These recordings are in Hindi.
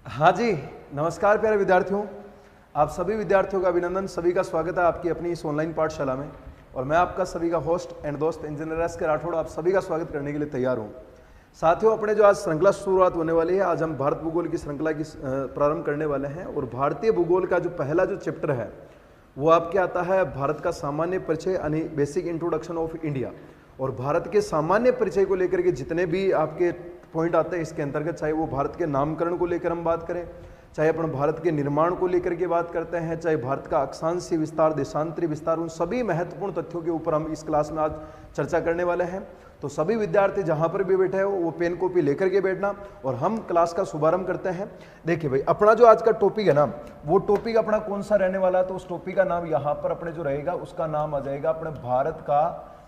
हाँ जी, नमस्कार प्यारे विद्यार्थियों। आप सभी विद्यार्थियों का अभिनंदन, सभी का स्वागत है आपकी अपनी इस ऑनलाइन पाठशाला में। और मैं आपका सभी का होस्ट एंड दोस्त इंजीनियर एस के राठौड़ आप सभी का स्वागत करने के लिए तैयार हूँ। साथियों, अपने जो आज श्रृंखला शुरुआत होने वाली है, आज हम भारत भूगोल की श्रृंखला की प्रारंभ करने वाले हैं। और भारतीय भूगोल का जो पहला जो चैप्टर है वो आपके आता है भारत का सामान्य परिचय यानी बेसिक इंट्रोडक्शन ऑफ इंडिया। और भारत के सामान्य परिचय को लेकर के जितने भी आपके पॉइंट आते हैं इसके अंतर्गत, चाहे वो भारत के नामकरण को लेकर हम बात करें, चाहे अपन भारत के निर्माण को लेकर के बात करते हैं, चाहे भारत का अक्षांशीय विस्तार, देशांतरी विस्तार, उन सभी महत्वपूर्ण तथ्यों के ऊपर हम इस क्लास में आज चर्चा करने वाले हैं। तो सभी विद्यार्थी जहां पर भी बैठे हो वो पेन कॉपी लेकर के बैठना और हम क्लास का शुभारंभ करते हैं। देखिए भाई, अपना जो आज का टॉपिक है ना, वो टॉपिक अपना कौन सा रहने वाला है, तो उस टॉपिक का नाम यहाँ पर अपने जो रहेगा उसका नाम आ जाएगा अपने भारत का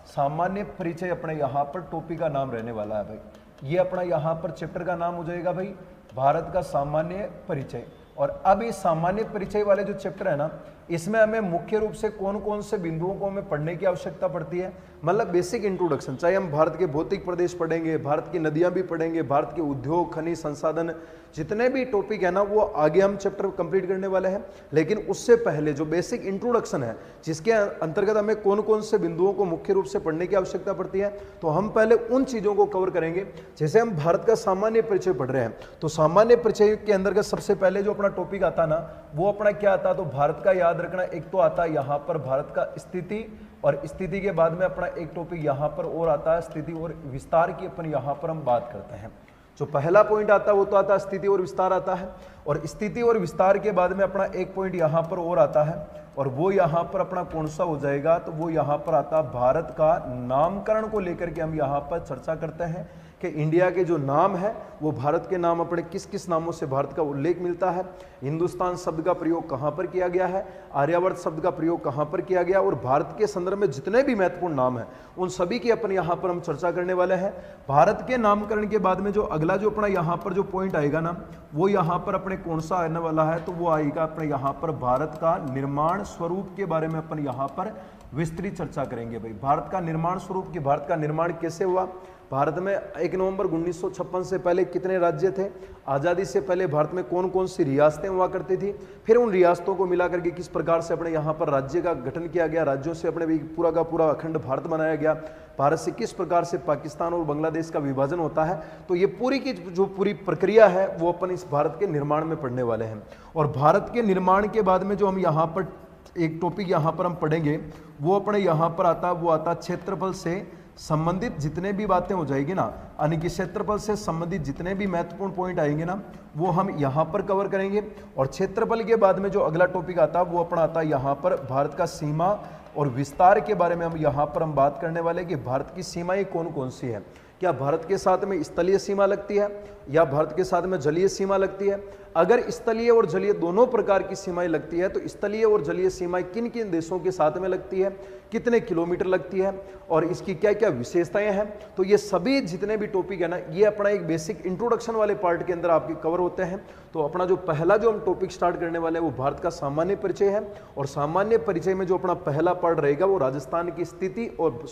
सामान्य परिचय। अपने यहाँ पर टॉपिक का नाम रहने वाला है भाई, ये अपना यहाँ पर चैप्टर का नाम हो जाएगा भाई भारत का सामान्य परिचय। और अब इस सामान्य परिचय वाले जो चैप्टर है ना, इसमें हमें मुख्य रूप से कौन कौन से बिंदुओं को हमें पढ़ने की आवश्यकता पड़ती है, मतलब बेसिक इंट्रोडक्शन। चाहे हम भारत के भौतिक प्रदेश पढ़ेंगे, भारत की नदियां भी पढ़ेंगे, भारत के उद्योग, खनिज संसाधन, जितने भी टॉपिक है ना वो आगे हम चैप्टर कंप्लीट करने वाले हैं। लेकिन उससे पहले जो बेसिक इंट्रोडक्शन है, जिसके अंतर्गत हमें कौन कौन से बिंदुओं को मुख्य रूप से पढ़ने की आवश्यकता पड़ती है, तो हम पहले उन चीजों को कवर करेंगे। जैसे हम भारत का सामान्य परिचय पढ़ रहे हैं, तो सामान्य परिचय के अंतर्गत सबसे पहले जो अपना टॉपिक आता ना, वो अपना क्या आता, तो भारत का याद रखना। एक तो आता है यहाँ पर भारत का स्थिति, और स्थिति के बाद में अपना एक टॉपिक यहाँ पर और आता है स्थिति और विस्तार की अपन यहाँ पर हम बात करते हैं। जो पहला पॉइंट आता है वो तो आता है स्थिति और विस्तार आता है, और स्थिति और विस्तार के बाद में अपना एक पॉइंट यहाँ पर और आता है, और वो यहाँ पर अपना कौन सा हो जाएगा, तो वो यहाँ पर आता है भारत का नामकरण को लेकर के हम यहाँ पर चर्चा करते हैं कि इंडिया के जो नाम है वो भारत के नाम अपने किस किस नामों से भारत का उल्लेख मिलता है, हिंदुस्तान शब्द का प्रयोग कहाँ पर किया गया है, आर्यावर्त शब्द का प्रयोग कहाँ पर किया गया, और भारत के संदर्भ में जितने भी महत्वपूर्ण नाम हैं उन सभी की अपन यहाँ पर हम चर्चा करने वाले हैं। भारत के नामकरण के बाद में जो अगला जो अपना यहाँ पर जो पॉइंट आएगा ना, वो यहाँ पर अपने कौन सा आने वाला है, तो वो आएगा अपने यहाँ पर भारत का निर्माण स्वरूप के बारे में अपन यहाँ पर विस्तृत चर्चा करेंगे। भाई भारत का निर्माण स्वरूप की, भारत का निर्माण कैसे हुआ, भारत में 1 नवंबर 1956 से पहले कितने राज्य थे, आज़ादी से पहले भारत में कौन कौन सी रियासतें हुआ करती थी, फिर उन रियासतों को मिला करके किस प्रकार से अपने यहाँ पर राज्य का गठन किया गया, राज्यों से अपने भी पूरा का पूरा अखंड भारत बनाया गया, भारत से किस प्रकार से पाकिस्तान और बांग्लादेश का विभाजन होता है। तो ये पूरी की जो पूरी प्रक्रिया है वो अपन इस भारत के निर्माण में पढ़ने वाले हैं। और भारत के निर्माण के बाद में जो हम यहाँ पर एक टॉपिक यहाँ पर हम पढ़ेंगे, वो अपने यहाँ पर आता, वो आता क्षेत्रफल से संबंधित जितने भी बातें हो जाएगी ना, यानी कि क्षेत्रफल से संबंधित जितने भी महत्वपूर्ण पॉइंट आएंगे ना, वो हम यहाँ पर कवर करेंगे। और क्षेत्रफल के बाद में जो अगला टॉपिक आता है वो अपना आता है यहाँ पर भारत का सीमा और विस्तार के बारे में हम यहाँ पर हम बात करने वाले कि भारत की सीमाएं कौन कौन सी है। क्या भारत के साथ में स्थलीय सीमा लगती है या भारत के साथ में जलीय सीमा लगती है। अगर स्थलीय और जलीय दोनों प्रकार की सीमाएं लगती है, तो स्थलीय और जलीय सीमाएं किन किन देशों के साथ में लगती है, कितने किलोमीटर लगती है, और इसकी क्या क्या विशेषताएं हैं। तो ये सभी जितने भी टॉपिक है ना, ये अपना एक बेसिक इंट्रोडक्शन वाले पार्ट के अंदर आपके कवर होते हैं। तो अपना जो पहला जो हम टॉपिक स्टार्ट करने वाले हैं वो भारत का सामान्य परिचय है। और सामान्य परिचय में जो अपना पहला पार्ट रहेगा वो राजस्थान की स्थिति और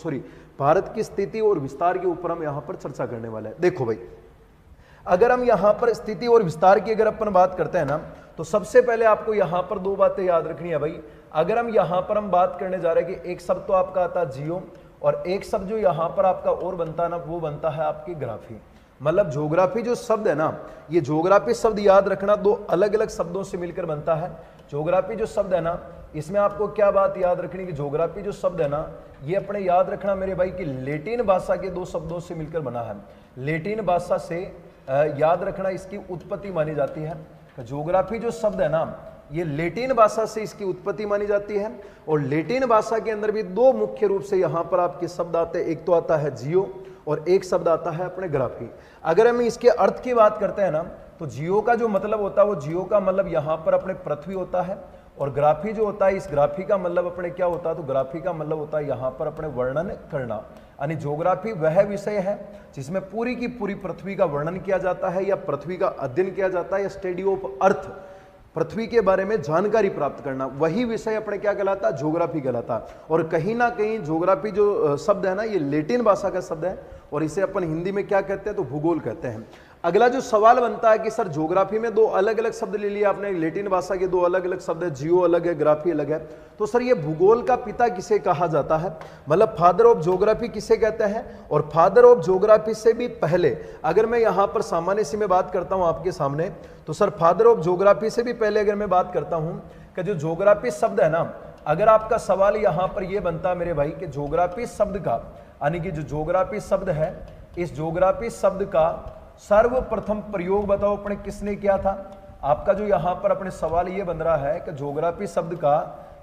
भारत की स्थिति और विस्तार के ऊपर हम यहाँ पर चर्चा करने वाले हैं। देखो भाई, अगर हम यहाँ पर स्थिति और विस्तार की अगर अपन बात करते हैं ना, तो सबसे पहले आपको यहाँ पर दो बातें याद रखनी है भाई। अगर हम यहाँ पर हम बात करने जा रहे हैं कि एक शब्द तो आपका आता है जियो, और एक शब्द जो यहाँ पर आपका और बनता है ना, वो बनता है आपकी ग्राफी। मतलब ज्योग्राफी जो शब्द है ना, ये ज्योग्राफी शब्द याद रखना दो अलग अलग शब्दों से मिलकर बनता है। ज्योग्राफी जो शब्द है ना, इसमें आपको क्या बात याद रखनी कि ज्योग्राफी जो शब्द है ना, ये अपने याद रखना मेरे भाई कि लैटिन भाषा के दो शब्दों से मिलकर बना है। लैटिन भाषा से याद रखना इसकी उत्पत्ति मानी जाती है। ज्योग्राफी जो शब्द है ना, ये लैटिन भाषा से इसकी उत्पत्ति मानी जाती है। और लैटिन भाषा के अंदर भी दो मुख्य रूप से यहाँ पर आपके शब्द आते हैं, एक तो आता है जियो और एक शब्द आता है अपने ग्राफी। अगर हम इसके अर्थ की बात करते हैं ना, तो जियो का जो मतलब होता है वो जियो का मतलब यहाँ पर अपने पृथ्वी होता है, और ग्राफी जो होता है इस ग्राफी का मतलब अपने क्या होता है, तो ग्राफी का मतलब होता है यहाँ पर अपने वर्णन करना। यानी ज्योग्राफी वह विषय है जिसमें पूरी की पूरी पृथ्वी का वर्णन किया जाता है या पृथ्वी का अध्ययन किया जाता है, या स्टडी ऑफ अर्थ, पृथ्वी के बारे में जानकारी प्राप्त करना, वही विषय अपने क्या कहलाता है, ज्योग्राफी कहलाता। और कहीं ना कहीं ज्योग्राफी जो शब्द है ना, ये लैटिन भाषा का शब्द है, और इसे अपन हिंदी में क्या कहते हैं, तो भूगोल कहते हैं। अगला जो सवाल बनता है कि सर ज्योग्राफी में दो अलग अलग शब्द ले लिए आपने, लैटिन भाषा के दो अलग अलग शब्द है, जियो अलग है, ग्राफी अलग है, तो सर ये भूगोल का पिता किसे कहा जाता है, मतलब फादर ऑफ ज्योग्राफी किसे कहते हैं। और फादर ऑफ ज्योग्राफी से भी पहले अगर मैं यहां पर सामान्य सी में बात करता हूं आपके सामने, तो सर फादर ऑफ ज्योग्राफी से भी पहले अगर मैं बात करता हूं कि जो ज्योग्राफी शब्द है ना, अगर आपका सवाल यहां पर यह बनता मेरे भाई कि ज्योग्राफी शब्द का, यानी कि जो ज्योग्राफी शब्द है, इस ज्योग्राफी शब्द का सर्वप्रथम प्रयोग बताओ अपने किसने किया था। आपका जो यहां पर अपने सवाल ये बन रहा है कि ज्योग्राफी शब्द का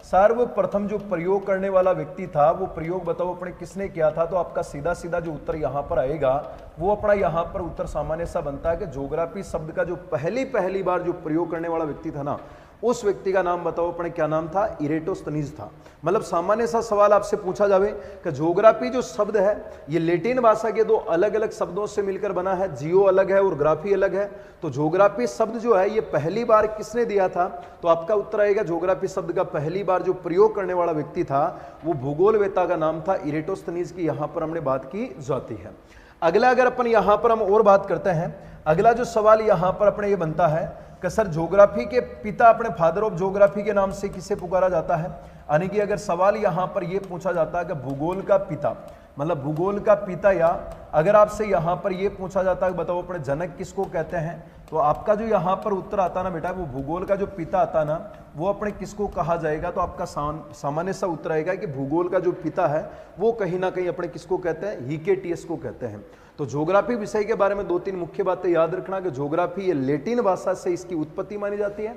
सर्वप्रथम जो प्रयोग करने वाला व्यक्ति था वो प्रयोग बताओ अपने किसने किया था। तो आपका सीधा सीधा जो उत्तर यहां पर आएगा वो अपना यहां पर उत्तर सामान्य सा बनता है कि ज्योग्राफी शब्द का जो पहली बार जो प्रयोग करने वाला व्यक्ति था ना, उस व्यक्ति का नाम बताओ अपने क्या नाम था, इरेटोस्थनीज था। मतलब सामान्य सा सवाल आपसे पूछा जावे कि ज्योग्राफी जो शब्द है ये लैटिन भाषा के दो अलग अलग शब्दों से मिलकर बना है, जियो अलग है और ग्राफी अलग है। तो ज्योग्राफी शब्द जो है ये पहली बार किसने दिया था, तो आपका उत्तर आएगा ज्योग्राफी शब्द का पहली बार जो प्रयोग करने वाला व्यक्ति था वो भूगोलवेत्ता का नाम था इरेटोस्थनीज की, यहां पर हमने बात की जाती है। अगला अगर अपन यहां पर हम और बात करते हैं, अगला जो सवाल यहां पर अपने ये बनता है कि सर ज्योग्राफी के पिता अपने फादर ऑफ ज्योग्राफी के नाम से किसे पुकारा जाता है। यानी कि अगर सवाल यहां पर यह पूछा जाता है कि भूगोल का पिता, मतलब भूगोल का पिता, या अगर आपसे यहां पर यह पूछा जाता है बताओ अपने जनक किसको कहते हैं, तो आपका जो यहां पर उत्तर आता ना बेटा, वो भूगोल का जो पिता आता ना वो अपने किसको कहा जाएगा। तो आपका सामान्य सा उत्तर आएगा कि भूगोल का जो पिता है वो कहीं ना कहीं अपने किसको कहते हैं, हीकेटियस को कहते हैं। तो ज्योग्राफी विषय के बारे में दो तीन मुख्य बातें याद रखना कि ज्योग्राफी ये लैटिन भाषा से इसकी उत्पत्ति मानी जाती है।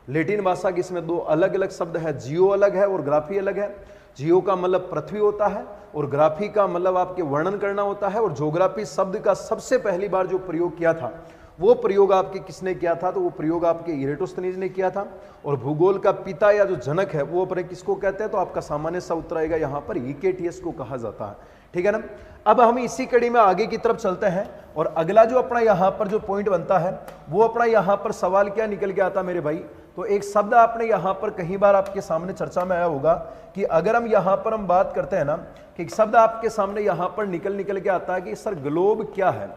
लैटिन भाषा की इसमें दो अलग अलग शब्द है, जियो अलग है और ग्राफी अलग है। जियो का मतलब पृथ्वी होता है और ग्राफी का मतलब आपके वर्णन करना होता है। और ज्योग्राफी शब्द का सबसे पहली बार जो प्रयोग किया था वो प्रयोग आपके किसने किया था, तो वो प्रयोग आपके इरेटोस्थनीज ने किया था। और भूगोल का पिता या जो जनक है वो अपने किसको कहते हैं, तो आपका सामान्य सा उत्तर आएगा यहाँ पर हीकेटियस को कहा जाता है। ठीक है ना। अब हम इसी कड़ी में आगे की तरफ चलते हैं और अगला जो अपना यहाँ पर जो पॉइंट बनता है वो अपना यहाँ पर सवाल क्या निकल के आता मेरे भाई, तो एक शब्द आपने यहाँ पर कई बार आपके सामने चर्चा में आया होगा कि अगर हम यहाँ पर हम बात करते हैं ना कि एक शब्द आपके सामने यहाँ पर निकल के आता है कि सर ग्लोब क्या है।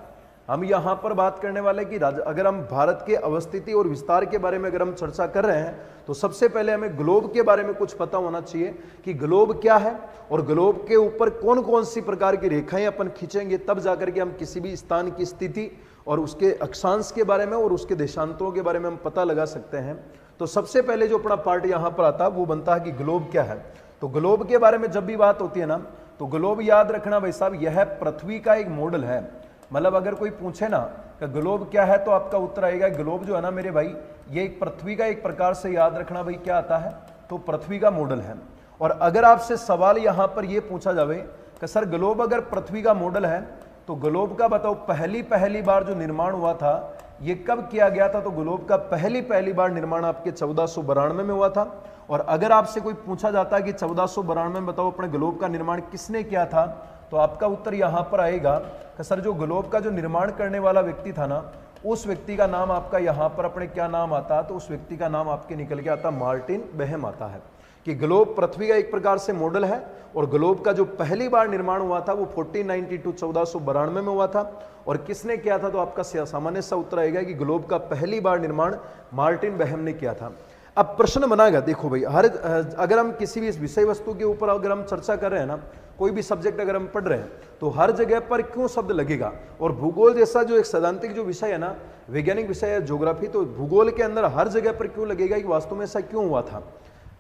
हम यहाँ पर बात करने वाले कि अगर हम भारत के अवस्थिति और विस्तार के बारे में अगर हम चर्चा कर रहे हैं तो सबसे पहले हमें ग्लोब के बारे में कुछ पता होना चाहिए कि ग्लोब क्या है और ग्लोब के ऊपर कौन कौन सी प्रकार की रेखाएं अपन खींचेंगे, तब जाकर के हम किसी भी स्थान की स्थिति और उसके अक्षांश के बारे में और उसके देशांतरों के बारे में हम पता लगा सकते हैं। तो सबसे पहले जो अपना पार्ट यहाँ पर आता है वो बनता है कि ग्लोब क्या है। तो ग्लोब के बारे में जब भी बात होती है ना, तो ग्लोब याद रखना भाई साहब, यह पृथ्वी का एक मॉडल है। मतलब अगर कोई पूछे ना कि ग्लोब क्या है तो आपका उत्तर आएगा ग्लोब जो है ना मेरे भाई, ये एक पृथ्वी का एक प्रकार से याद रखना भाई क्या आता है, तो पृथ्वी का मॉडल है। और अगर आपसे सवाल यहां पर यह पूछा जावे कि सर ग्लोब अगर पृथ्वी का मॉडल है तो ग्लोब का बताओ पहली बार जो निर्माण हुआ था ये कब किया गया था, तो ग्लोब का पहली बार निर्माण आपके 1492 में हुआ था। और अगर आपसे कोई पूछा जाता है कि 1492 में बताओ अपने ग्लोब का निर्माण किसने किया था, तो आपका उत्तर यहां पर आएगा कि सर जो ग्लोब का जो निर्माण करने वाला व्यक्ति था ना, उस व्यक्ति का नाम आपका यहां पर अपने क्या नाम आता, तो उस व्यक्ति का नाम आपके निकल के आता मार्टिन बेहम आता है। कि ग्लोब पृथ्वी का एक प्रकार से मॉडल है और ग्लोब का जो पहली बार निर्माण हुआ था वो 1492 में हुआ था। और किसने किया था, तो आपका सामान्य सा उत्तर आएगा कि ग्लोब का पहली बार निर्माण मार्टिन बेहम ने किया था। अब प्रश्न बनाएगा, देखो भाई अगर हम किसी भी इस विषय वस्तु के ऊपर अगर हम चर्चा कर रहे हैं ना, कोई भी सब्जेक्ट अगर हम पढ़ रहे हैं तो हर जगह पर क्यों शब्द लगेगा। और भूगोल जैसा जो एक सैद्धांतिक जो विषय है ना, वैज्ञानिक विषय है ज्योग्राफी, तो भूगोल के अंदर हर जगह पर क्यों लगेगा कि वास्तव में ऐसा क्यों हुआ था।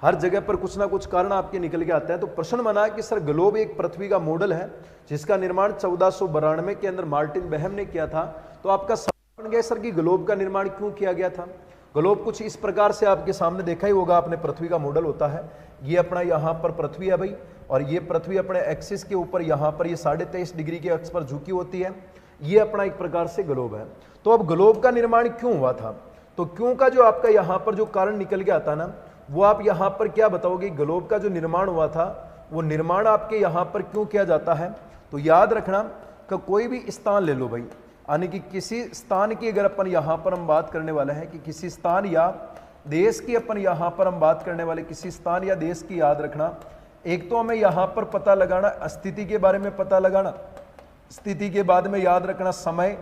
हर जगह पर कुछ ना कुछ कारण आपके निकल के आता है। तो प्रश्न बना कि सर ग्लोब एक पृथ्वी का मॉडल है जिसका निर्माण 1492 के अंदर मार्टिन बेहम ने किया था। तो आपका सवाल बन गया सर कि ग्लोब का निर्माण क्यों किया गया था। ग्लोब कुछ इस प्रकार से आपके सामने देखा ही होगा आपने, पृथ्वी का मॉडल होता है। ये अपना यहाँ पर पृथ्वी है भाई, और ये पृथ्वी अपने एक्सिस के ऊपर यहाँ पर ये 23.5 डिग्री के अक्ष पर झुकी होती है। ये अपना एक प्रकार से ग्लोब है। तो अब ग्लोब का निर्माण क्यों हुआ था, तो क्यों का जो आपका यहाँ पर जो कारण निकल के आता ना, वो आप यहाँ पर क्या बताओगे। ग्लोब का जो निर्माण हुआ था वो निर्माण आपके यहाँ पर क्यों किया जाता है, तो याद रखना कि कोई भी स्थान ले लो भाई, यानी कि किसी स्थान की अगर अपन यहाँ पर हम बात करने वाले हैं कि किसी स्थान या देश की अपन यहाँ पर हम बात करने वाले किसी स्थान या देश की, याद रखना एक तो हमें यहाँ पर पता लगाना स्थिति के बारे में पता लगाना, स्थिति के बाद में याद रखना समय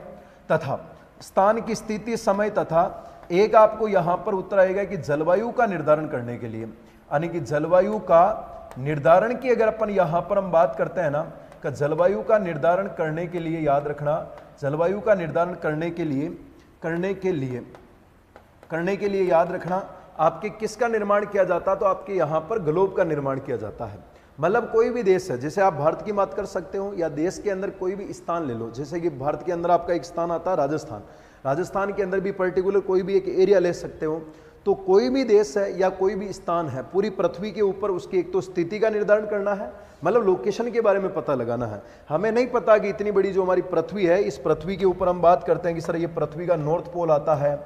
तथा स्थान की स्थिति, समय तथा एक आपको यहां पर उत्तर आएगा कि जलवायु का निर्धारण करने के लिए, यानी कि जलवायु का निर्धारण की अगर अपन यहां पर हम बात करते हैं ना, कि जलवायु का निर्धारण करने के लिए याद रखना, जलवायु का निर्धारण करने के लिए याद रखना आपके किसका निर्माण किया जाता है, तो आपके यहां पर ग्लोब का निर्माण किया जाता है। मतलब कोई भी देश है, जैसे आप भारत की बात कर सकते हो या देश के अंदर कोई भी स्थान ले लो, जैसे कि भारत के अंदर आपका एक स्थान आता है राजस्थान, राजस्थान के अंदर भी पर्टिकुलर कोई भी एक एरिया ले सकते हो। तो कोई भी देश है या कोई भी स्थान है पूरी पृथ्वी के ऊपर, उसकी एक तो स्थिति का निर्धारण करना है, मतलब लोकेशन के बारे में पता लगाना है। हमें नहीं पता कि इतनी बड़ी जो हमारी पृथ्वी है, इस पृथ्वी के ऊपर हम बात करते हैं कि सर ये पृथ्वी का नॉर्थ पोल आता है,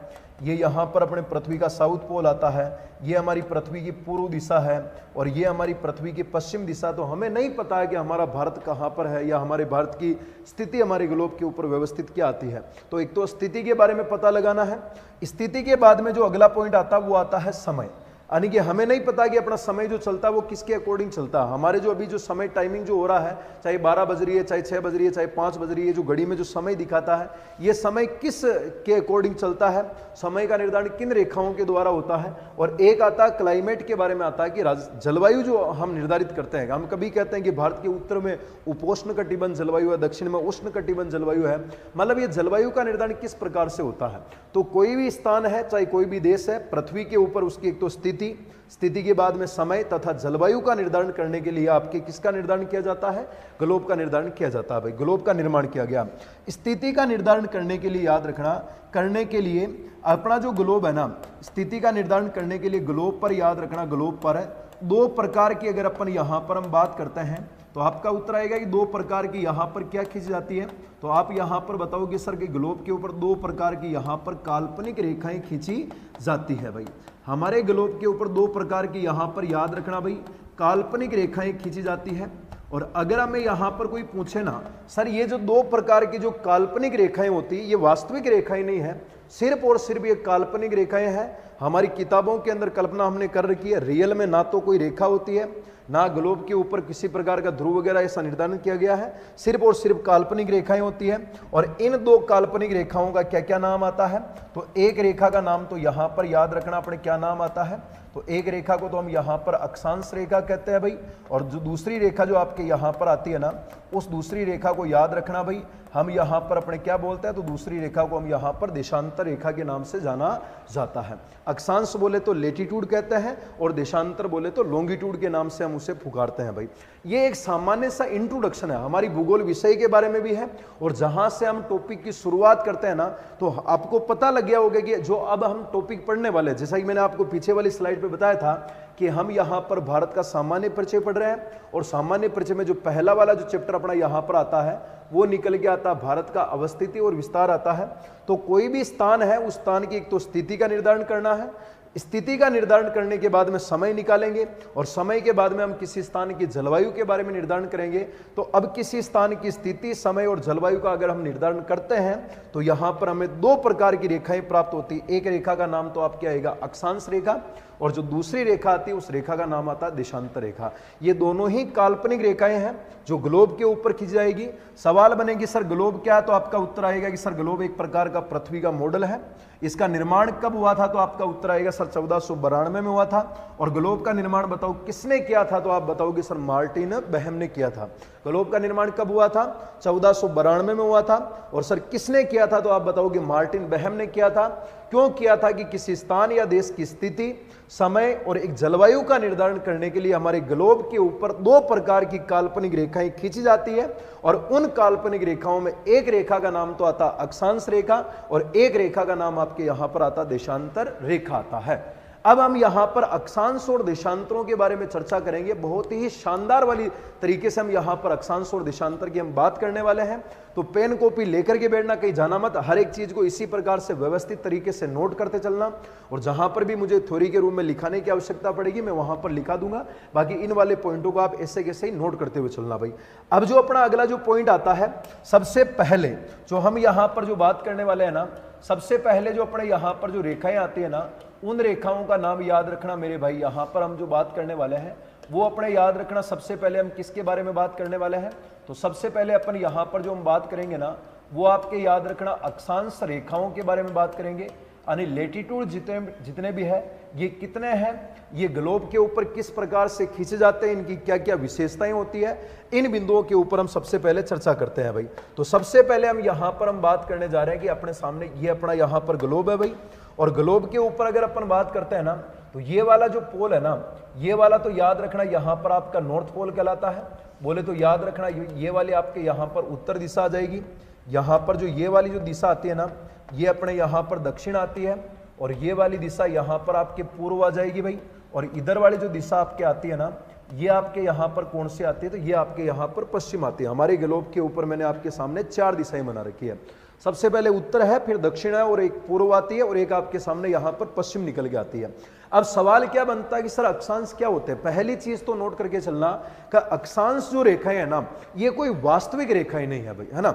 ये यहाँ पर अपने पृथ्वी का साउथ पोल आता है, ये हमारी पृथ्वी की पूर्व दिशा है और ये हमारी पृथ्वी की पश्चिम दिशा। तो हमें नहीं पता है कि हमारा भारत कहाँ पर है या हमारे भारत की स्थिति हमारे ग्लोब के ऊपर व्यवस्थित क्या आती है। तो एक तो स्थिति के बारे में पता लगाना है। स्थिति के बाद में जो अगला पॉइंट आता है वो आता है समय, यानी कि हमें नहीं पता कि अपना समय जो चलता है वो किसके अकॉर्डिंग चलता है। हमारे जो अभी जो समय टाइमिंग जो हो रहा है, चाहे 12 बज रही है, चाहे 6 बज रही है, चाहे 5 बज रही है, जो घड़ी में जो समय दिखाता है, ये समय किस के अकॉर्डिंग चलता है, समय का निर्धारण किन रेखाओं के द्वारा होता है। और एक आता है क्लाइमेट के बारे में आता है कि जलवायु जो हम निर्धारित करते हैं। हम कभी कहते हैं कि भारत के उत्तर में उपोष्ण कटिबंध जलवायु है, दक्षिण में उष्ण कटिबंध जलवायु है, मतलब ये जलवायु का निर्धारण किस प्रकार से होता है। तो कोई भी स्थान है, चाहे कोई भी देश है, पृथ्वी के ऊपर उसकी एक तो स्थिति के बाद में समय तथा जलवायु का निर्धारण करने के लिए आपके किसका निर्धारण किया जाता है, ग्लोब का निर्धारण किया जाता है। भाई ग्लोब का निर्माण किया गया। स्थिति का निर्धारण करने के लिए याद रखना, करने के लिए अपना जो ग्लोब है ना, स्थिति का निर्धारण करने के लिए ग्लोब पर याद रखना, ग्लोब पर दो प्रकार की अगर अपन यहां पर हम बात करते हैं तो आपका उत्तर आएगा कि दो प्रकार की यहां पर क्या खींची जाती है। तो आप यहां पर बताओगे सर कि ग्लोब के ऊपर दो प्रकार की यहां पर काल्पनिक रेखाएं खींची जाती है। भाई हमारे ग्लोब के ऊपर दो प्रकार की यहां पर याद रखना भाई काल्पनिक रेखाएं खींची जाती है। और अगर हमें यहां पर कोई पूछे ना सर ये जो दो प्रकार की जो काल्पनिक रेखाएं होती है ये वास्तविक रेखाएं नहीं है, सिर्फ और सिर्फ ये काल्पनिक रेखाएं हैं। हमारी किताबों के अंदर कल्पना हमने कर रखी है, रियल में ना तो कोई रेखा होती है, ना ग्लोब के ऊपर किसी प्रकार का ध्रुव वगैरह ऐसा निर्धारण किया गया है, सिर्फ और सिर्फ काल्पनिक रेखाएं होती है। और इन दो काल्पनिक रेखाओं का क्या क्या नाम आता है, तो एक रेखा का नाम तो यहां पर याद रखना अपने क्या नाम आता है, तो एक रेखा को तो हम यहां पर अक्षांश रेखा कहते हैं भाई। और जो दूसरी रेखा जो आपके यहां पर आती है ना, उस दूसरी रेखा को याद रखना भाई, हम यहां पर अपने क्या बोलते हैं, तो दूसरी रेखा को हम यहां पर देशांतर रेखा के नाम से जाना जाता है। अक्षांश बोले तो लेटीट्यूड कहते हैं और देशांतर बोले तो लॉन्गिट्यूड के नाम से हम उसे पुकारते हैं। भाई ये एक सामान्य सा इंट्रोडक्शन है, हमारी भूगोल विषय के बारे में भी है। और जहां से हम टॉपिक की शुरुआत करते हैं ना, तो आपको पता लग गया होगा कि जो अब हम टॉपिक पढ़ने वाले हैं, जैसा कि मैंने आपको पीछे वाली स्लाइड पे बताया था कि हम यहां पर भारत का सामान्य परिचय पढ़ रहे हैं। और सामान्य परिचय में जो पहला वाला जो चैप्टर अपना यहां पर आता है वो निकल के आता है भारत का अवस्थिति और विस्तार आता है। तो कोई भी स्थान है उस स्थान की एक तो स्थिति का निर्धारण करना है, स्थिति का निर्धारण करने के बाद में समय निकालेंगे और समय के बाद में हम किसी स्थान की जलवायु के बारे में निर्धारण करेंगे। तो अब किसी स्थान की स्थिति, समय और जलवायु का अगर हम निर्धारण करते हैं तो यहां पर हमें दो प्रकार की रेखाएं प्राप्त होती है। एक रेखा का नाम तो आपके आएगा अक्षांश रेखा और जो दूसरी रेखा आती है उस रेखा का नाम आता है देशांतर रेखा। ये दोनों ही काल्पनिक रेखाएं हैं जो ग्लोब के ऊपर खींची जाएगी। सवाल बनेगी सर ग्लोब क्या है, तो आपका उत्तर आएगा कि सर ग्लोब एक प्रकार का पृथ्वी का मॉडल है। इसका निर्माण कब हुआ था, तो आपका उत्तर आएगा सर 1492 में हुआ था। और ग्लोब का निर्माण बताओ किसने किया था, तो आप बताओगे सर मार्टिन बेहम ने किया था। ग्लोब का निर्माण कब हुआ था, 1492 में हुआ था। और सर किसने किया था, तो आप बताओगे मार्टिन बेहम ने किया था। क्यों किया था कि किसी स्थान या देश की स्थिति, समय और एक जलवायु का निर्धारण करने के लिए हमारे ग्लोब के ऊपर दो प्रकार की काल्पनिक रेखाएं खींची जाती है। और उन काल्पनिक रेखाओं में एक रेखा का नाम तो आता अक्षांश रेखा और एक रेखा का नाम आपके यहां पर आता देशांतर रेखा आता है। अब हम यहां पर अक्षांश और देशांतरों के बारे में चर्चा करेंगे। बहुत ही शानदार वाली तरीके से हम यहां पर अक्षांश और देशांतर की हम बात करने वाले हैं। तो पेन कॉपी लेकर के बैठना, कहीं जाना मत, हर एक चीज को इसी प्रकार से व्यवस्थित तरीके से नोट करते चलना। और जहां पर भी मुझे थ्योरी के रूप में लिखाने की आवश्यकता पड़ेगी मैं वहां पर लिखा दूंगा, बाकी इन वाले पॉइंटों को आप ऐसे कैसे ही नोट करते हुए चलना। भाई अब जो अपना अगला जो पॉइंट आता है, सबसे पहले जो हम यहां पर जो बात करने वाले हैं ना, सबसे पहले जो अपने यहां पर जो रेखाएं आती है ना, उन रेखाओं का नाम याद रखना मेरे भाई। यहां पर हम जो बात करने वाले हैं वो अपने याद रखना। सबसे पहले हम किसके बारे में बात करने वाले हैं, तो सबसे पहले अपन यहां पर जो हम बात करेंगे ना वो आपके याद रखना अक्षांश रेखाओं के बारे में बात करेंगे, यानी लेटीट्यूड जितने भी है ये कितने हैं, ये ग्लोब के ऊपर किस प्रकार से खींचे जाते हैं, इनकी क्या क्या विशेषताएं होती है, इन बिंदुओं के ऊपर हम सबसे पहले चर्चा करते हैं भाई। तो सबसे पहले हम यहां पर हम बात करने जा रहे हैं कि अपने सामने ये अपना यहां पर ग्लोब है भाई, और ग्लोब के ऊपर अगर अपन बात करते हैं ना तो ये वाला जो पोल है ना, ये वाला तो याद रखना यहां पर आपका नॉर्थ पोल कहलाता है, बोले तो याद रखना ये वाली आपके यहां पर उत्तर दिशा आ जाएगी, यहां पर जो ये वाली जो दिशा आती है ना ये अपने यहां पर दक्षिण आती है, और ये वाली दिशा यहां पर आपके पूर्व आ जाएगी भाई, और इधर वाली जो दिशा आपके आती है ना ये आपके यहां पर कौन से आती है, तो ये आपके यहां पर पश्चिम आती है। हमारे ग्लोब के ऊपर मैंने आपके सामने 4 दिशाएं बना रखी है, सबसे पहले उत्तर है, फिर दक्षिण है, और एक पूर्व आती है, और एक आपके सामने यहां पर पश्चिम निकल के आती है। अब सवाल क्या बनता है कि सर अक्षांश क्या होते हैं। पहली चीज तो नोट करके चलना कि अक्षांश जो रेखाएं है ना ये कोई वास्तविक रेखाएं नहीं है भाई, है ना।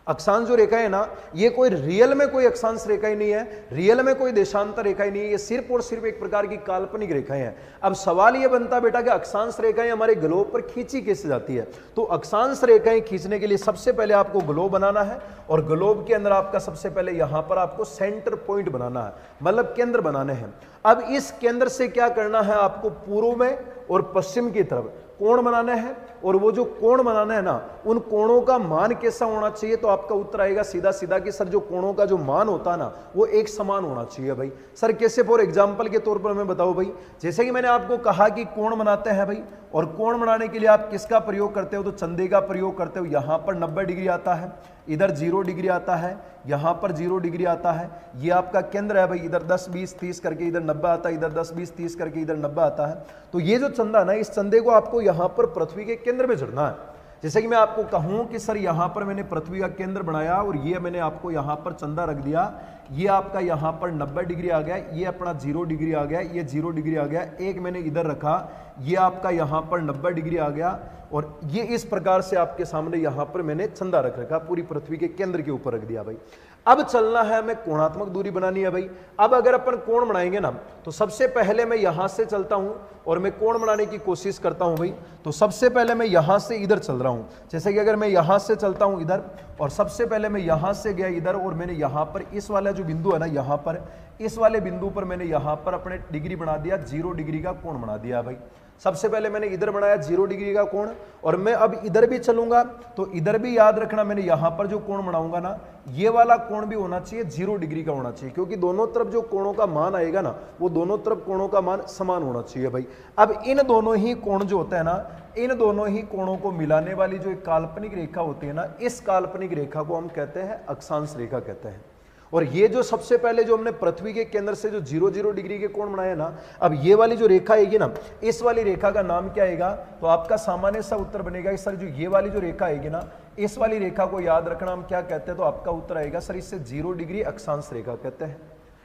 अक्षांश जो रेखा है ना ये कोई रियल में कोई अक्षांश रेखा ही नहीं है, रियल में कोई देशांतर रेखा ही नहीं है, ये सिर्फ और सिर्फ एक प्रकार की काल्पनिक रेखाएं हैं। अब सवाल ये बनता बेटा कि अक्षांश रेखाएं हमारे ग्लोब पर खींची कैसे जाती है। तो अक्षांश रेखाएं खींचने के लिए सबसे पहले आपको ग्लोब बनाना है, और ग्लोब के अंदर आपका सबसे पहले यहां पर आपको सेंटर पॉइंट बनाना है, मतलब केंद्र बनाने हैं। अब इस केंद्र से क्या करना है, आपको पूर्व में और पश्चिम की तरफ कोण बनाने हैं, और वो जो कोण बनाना है ना उन कोणों का मान कैसा होना चाहिए, तो आपका उत्तर आएगा सीधा सीधा कि सर जो कोणों का जो मान होता है ना वो एक समान होना चाहिए भाई। सर कैसे, फॉर एग्जांपल के तौर पर मैं बताऊं भाई, जैसे कि मैंने आपको कहा कि कोण बनाते हैं भाई, और कोण बनाने के लिए आप किसका प्रयोग करते हो, तो चंदे का प्रयोग करते हो। यहां पर 90 डिग्री आता है, इधर 0 डिग्री आता है, यहां पर 0 डिग्री आता है, ये आपका केंद्र है भाई, इधर 10 20 30 करके इधर 90 आता है, इधर 10 20 30 करके इधर 90 आता है। तो ये जो चंदा है ना इस चंदे को आपको यहां पर पृथ्वी के केंद्र में जड़ना है। जैसे कि मैं आपको कहूं कि सर यहां पर मैंने पृथ्वी का केंद्र बनाया, और ये मैंने आपको यहां पर चंदा रख दिया, ये आपका यहां पर 90 डिग्री आ गया, ये अपना 0 डिग्री आ गया, ये 0 डिग्री आ गया, एक मैंने इधर रखा, ये आपका यहां पर 90 डिग्री आ गया, और ये इस प्रकार से आपके सामने यहां पर मैंने चंदा रख रखा, पूरी पृथ्वी के केंद्र के ऊपर रख दिया भाई। अब चलना है हमें कोणात्मक दूरी बनानी है भाई। अब अगर अपन कोण बनाएंगे ना तो सबसे पहले मैं यहां से चलता हूं और मैं कोण बनाने की कोशिश करता हूं भाई। तो सबसे पहले मैं यहां से इधर चल रहा हूं, जैसे कि अगर मैं यहां से चलता हूं इधर, और सबसे पहले मैं यहां से गया इधर, और मैंने यहां पर इस वाला जो बिंदु है ना यहां पर, इस वाले बिंदु पर मैंने यहां पर अपने डिग्री बना दिया, 0 डिग्री का कोण बना दिया भाई। सबसे पहले मैंने इधर बनाया 0 डिग्री का कोण, और मैं अब इधर भी चलूंगा तो इधर भी याद रखना मैंने यहां पर जो कोण बनाऊंगा ना ये वाला कोण भी होना चाहिए 0 डिग्री का होना चाहिए, क्योंकि दोनों तरफ जो कोणों का मान आएगा ना वो दोनों तरफ कोणों का मान समान होना चाहिए भाई। अब इन दोनों ही कोण जो होता है ना, इन दोनों ही कोणों को मिलाने वाली जो एक काल्पनिक रेखा होती है ना, इस काल्पनिक रेखा को हम कहते हैं अक्षांश रेखा कहते हैं। और ये जो सबसे पहले जो हमने पृथ्वी के केंद्र से जो 0 डिग्री के कोण बनाए ना, अब ये वाली जो रेखा आएगी ना, इस वाली रेखा का नाम क्या आएगा, तो आपका सामान्य सा उत्तर बनेगा कि सर जो ये वाली जो रेखा आएगी ना, इस वाली रेखा को याद रखना हम क्या कहते हैं, तो आपका उत्तर आएगा सर इससे 0 डिग्री अक्षांश रेखा कहते हैं।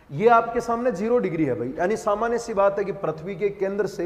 ये आपके सामने 0 डिग्री है भाई, यानी सामान्य सी बात है कि पृथ्वी के केंद्र से,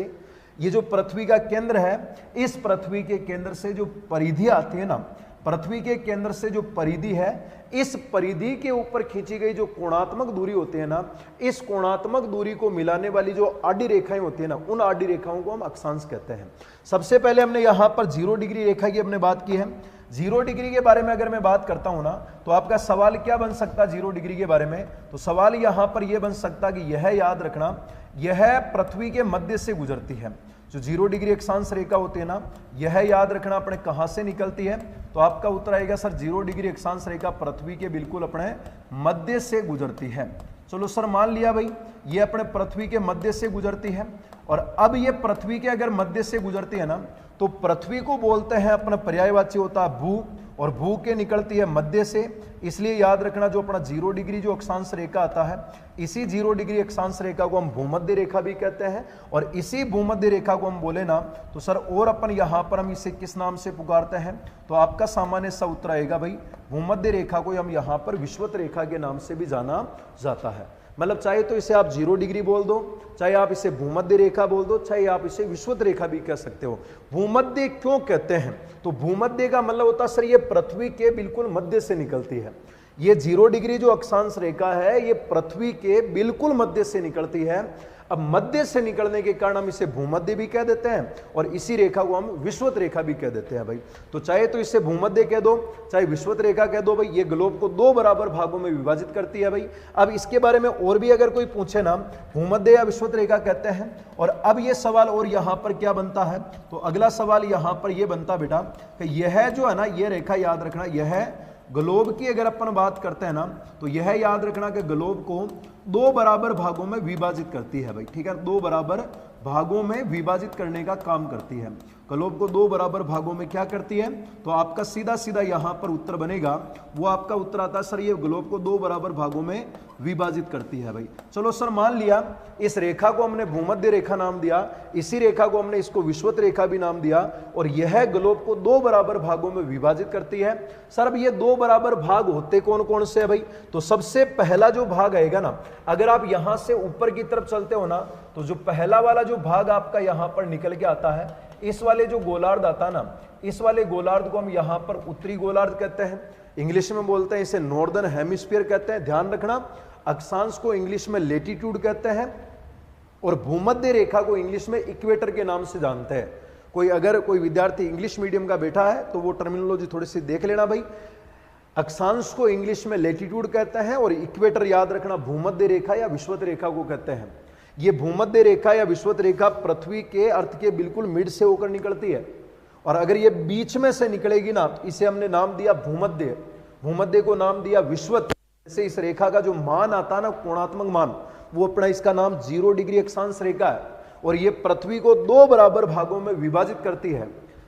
ये जो पृथ्वी का केंद्र है, इस पृथ्वी के केंद्र से जो परिधि आती है ना, पृथ्वी के केंद्र से जो परिधि है, इस परिधि के ऊपर खींची गई जो कोणात्मक दूरी होती है ना, इस कोणात्मक दूरी को मिलाने वाली जो आडी रेखाएं होती है ना, उन आडी रेखाओं को हम अक्षांश कहते हैं। सबसे पहले हमने यहां पर 0 डिग्री रेखा की हमने बात की है। 0 डिग्री के बारे में अगर मैं बात करता हूं ना, तो आपका सवाल क्या बन सकता है 0 डिग्री के बारे में, तो सवाल यहां पर यह बन सकता कि यह याद रखना, यह पृथ्वी के मध्य से गुजरती है। जो 0 डिग्री अक्षांश रेखा होती है ना, यह याद रखना अपने कहां से निकलती है, तो आपका उत्तर आएगा सर 0 डिग्री अक्षांश रेखा पृथ्वी के बिल्कुल अपने मध्य से गुजरती है। चलो सर मान लिया भाई ये अपने पृथ्वी के मध्य से गुजरती है, और अब ये पृथ्वी के अगर मध्य से गुजरती है ना, तो पृथ्वी को बोलते हैं अपना पर्यायवाची होता है भू, और भू के निकलती है मध्य से, इसलिए याद रखना जो अपना 0 डिग्री जो अक्षांश रेखा आता है, इसी 0 डिग्री अक्षांश रेखा को हम भूमध्य रेखा भी कहते हैं। और इसी भूमध्य रेखा को हम बोले ना तो सर और अपन यहां पर हम इसे किस नाम से पुकारते हैं, तो आपका सामान्य सा उत्तर आएगा भाई भूमध्य रेखा को हम यहां पर विषुवत रेखा के नाम से भी जाना जाता है। मतलब चाहे तो इसे आप 0 डिग्री बोल दो, चाहे आप इसे भूमध्य रेखा बोल दो, चाहे आप इसे विषुवत रेखा भी कह सकते हो। भूमध्य क्यों कहते हैं, तो भूमध्य का मतलब होता है सर ये पृथ्वी के बिल्कुल मध्य से निकलती है, ये 0 डिग्री जो अक्षांश रेखा है ये पृथ्वी के बिल्कुल मध्य से निकलती है। अब मध्य से निकलने के कारण हम इसे भूमध्य भी कह देते हैं और इसी रेखा को हम विषुवत रेखा भी कह देते हैं भाई। तो चाहे तो इसे भूमध्य कह दो, चाहे विषुवत रेखा कह दो भाई। ये ग्लोब को 2 बराबर भागों में विभाजित करती है भाई। अब इसके बारे में और भी अगर कोई पूछे ना, भूमध्य या विषुवत रेखा कहते हैं। और अब ये सवाल और यहां पर क्या बनता है, तो अगला सवाल यहां पर यह बनता बेटा कि यह जो है ना, यह रेखा याद रखना, यह ग्लोब की अगर अपन बात करते हैं ना, तो यह याद रखना कि ग्लोब को 2 बराबर भागों में विभाजित करती है भाई। ठीक है, 2 बराबर भागों में विभाजित करने का काम करती है। ग्लोब को 2 बराबर भागों में क्या करती है, तो आपका सीधा सीधा यहां पर उत्तर बनेगा। वो आपका उत्तर आता है सर, ये ग्लोब को 2 बराबर भागों में विभाजित करती है भाई। चलो सर, मान लिया इस रेखा को हमने भूमध्य रेखा नाम दिया, इसी रेखा को हमने इसको विषुवत रेखा भी नाम दिया, और यह ग्लोब को 2 बराबर भागों में विभाजित करती है। सर अब ये 2 बराबर भाग होते कौन कौन से है भाई, तो सबसे पहला जो भाग आएगा ना, अगर आप यहां से ऊपर की तरफ चलते हो ना, तो जो पहला वाला जो भाग आपका यहां पर निकल के आता है, इस वाले जो गोलार्ध आता है ना, इस वाले गोलार्ध को हम यहां पर उत्तरी गोलार्ध कहते हैं। इंग्लिश में बोलते हैं इसे नॉर्दर्न हेमिस्फीयर कहते हैं, ध्यान रखना। अक्षांश को इंग्लिश में लेटीट्यूड कहते हैं और भूमध्य रेखा को इंग्लिश में इक्वेटर के नाम से जानते हैं। अगर कोई विद्यार्थी इंग्लिश मीडियम का बैठा है तो वो टर्मिनोलॉजी थोड़ी सी देख लेना भाई। अक्षांश को इंग्लिश में लेटीट्यूड कहते हैं और इक्वेटर याद रखना भूमध्य रेखा या विषुवत रेखा को कहते हैं। ये भूमध्य रेखा या विषुवत रेखा पृथ्वी के अर्थ के बिल्कुल मिड से होकर निकलती है, और अगर ये बीच में से निकलेगी ना, इसे हमने नाम दिया भूमध्य, भूमध्य को नाम दिया विषुवत। जैसे इस रेखा का जो मान आता है ना, कोणात्मक मान, वो अपना इसका नाम 0 डिग्री अक्षांश रेखा है, और ये पृथ्वी को 2 बराबर भागों में विभाजित करती है।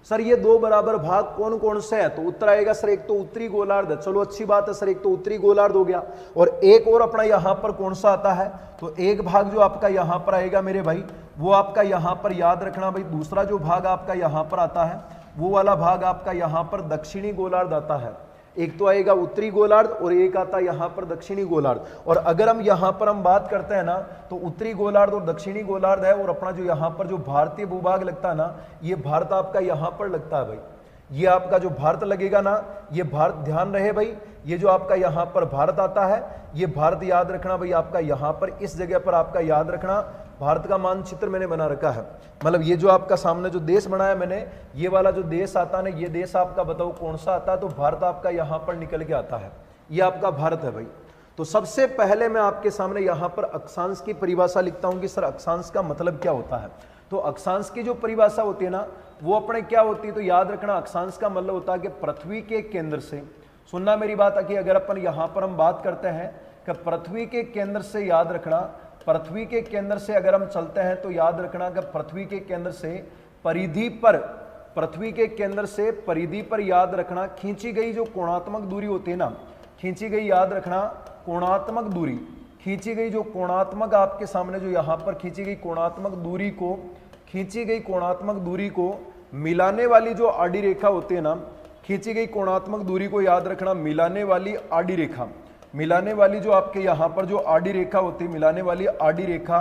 सर ये 2 बराबर भाग कौन कौन से हैं, तो उत्तर आएगा सर एक तो उत्तरी गोलार्ध है। चलो अच्छी बात है सर, एक तो उत्तरी गोलार्ध हो गया, और एक और अपना यहां पर कौन सा आता है, तो एक भाग जो आपका यहां पर आएगा मेरे भाई, वो आपका यहां पर याद रखना भाई। दूसरा जो भाग आपका यहां पर आता है, वो वाला भाग आपका यहां पर दक्षिणी गोलार्ध आता है। एक तो आएगा उत्तरी गोलार्ध और एक आता है यहां पर दक्षिणी गोलार्ध। और अगर हम यहां पर हम बात करते हैं ना, तो उत्तरी गोलार्ध और दक्षिणी गोलार्ध है, और अपना जो यहां पर जो भारतीय भूभाग लगता है ना, ये भारत आपका यहां पर लगता है भाई। ये आपका जो भारत लगेगा ना, ये भारत, ध्यान रहे भाई, ये जो आपका यहां पर भारत आता है, ये भारत याद रखना भाई आपका यहां पर इस जगह पर आपका याद रखना। भारत का मानचित्र मैंने बना रखा है, मतलब ये जो आपका सामने जो देश बनाया मैंने, ये वाला जो देश आता है ना, ये देश आपका बताओ कौन सा आता है, तो भारत आपका यहां पर निकल के आता है, ये आपका भारत है भाई। तो सबसे पहले मैं आपके सामने यहां पर अक्षांश की परिभाषा लिखता हूं कि सर अक्षांश का मतलब क्या होता है। तो अक्षांश की जो परिभाषा होती है ना, वो अपने क्या होती है, तो याद रखना अक्षांश का मतलब होता है कि पृथ्वी के केंद्र से, सुनना मेरी बात है कि अगर अपन यहां पर हम बात करते हैं कि पृथ्वी के केंद्र से, याद रखना पृथ्वी के केंद्र से अगर हम चलते हैं, तो याद रखना कि पृथ्वी के केंद्र से परिधि पर, पृथ्वी के केंद्र से परिधि पर याद रखना खींची गई जो कोणात्मक दूरी होती है ना, खींची गई, याद रखना कोणात्मक दूरी, खींची गई जो कोणात्मक आपके सामने जो यहां पर खींची गई कोणात्मक दूरी को, खींची गई कोणात्मक दूरी को मिलाने वाली जो आड़ी रेखा होती है ना, खींची गई कोणात्मक दूरी को याद रखना मिलाने वाली आड़ी रेखा, मिलाने वाली जो आपके यहां पर जो आड़ी रेखा होती है, मिलाने वाली आड़ी रेखा,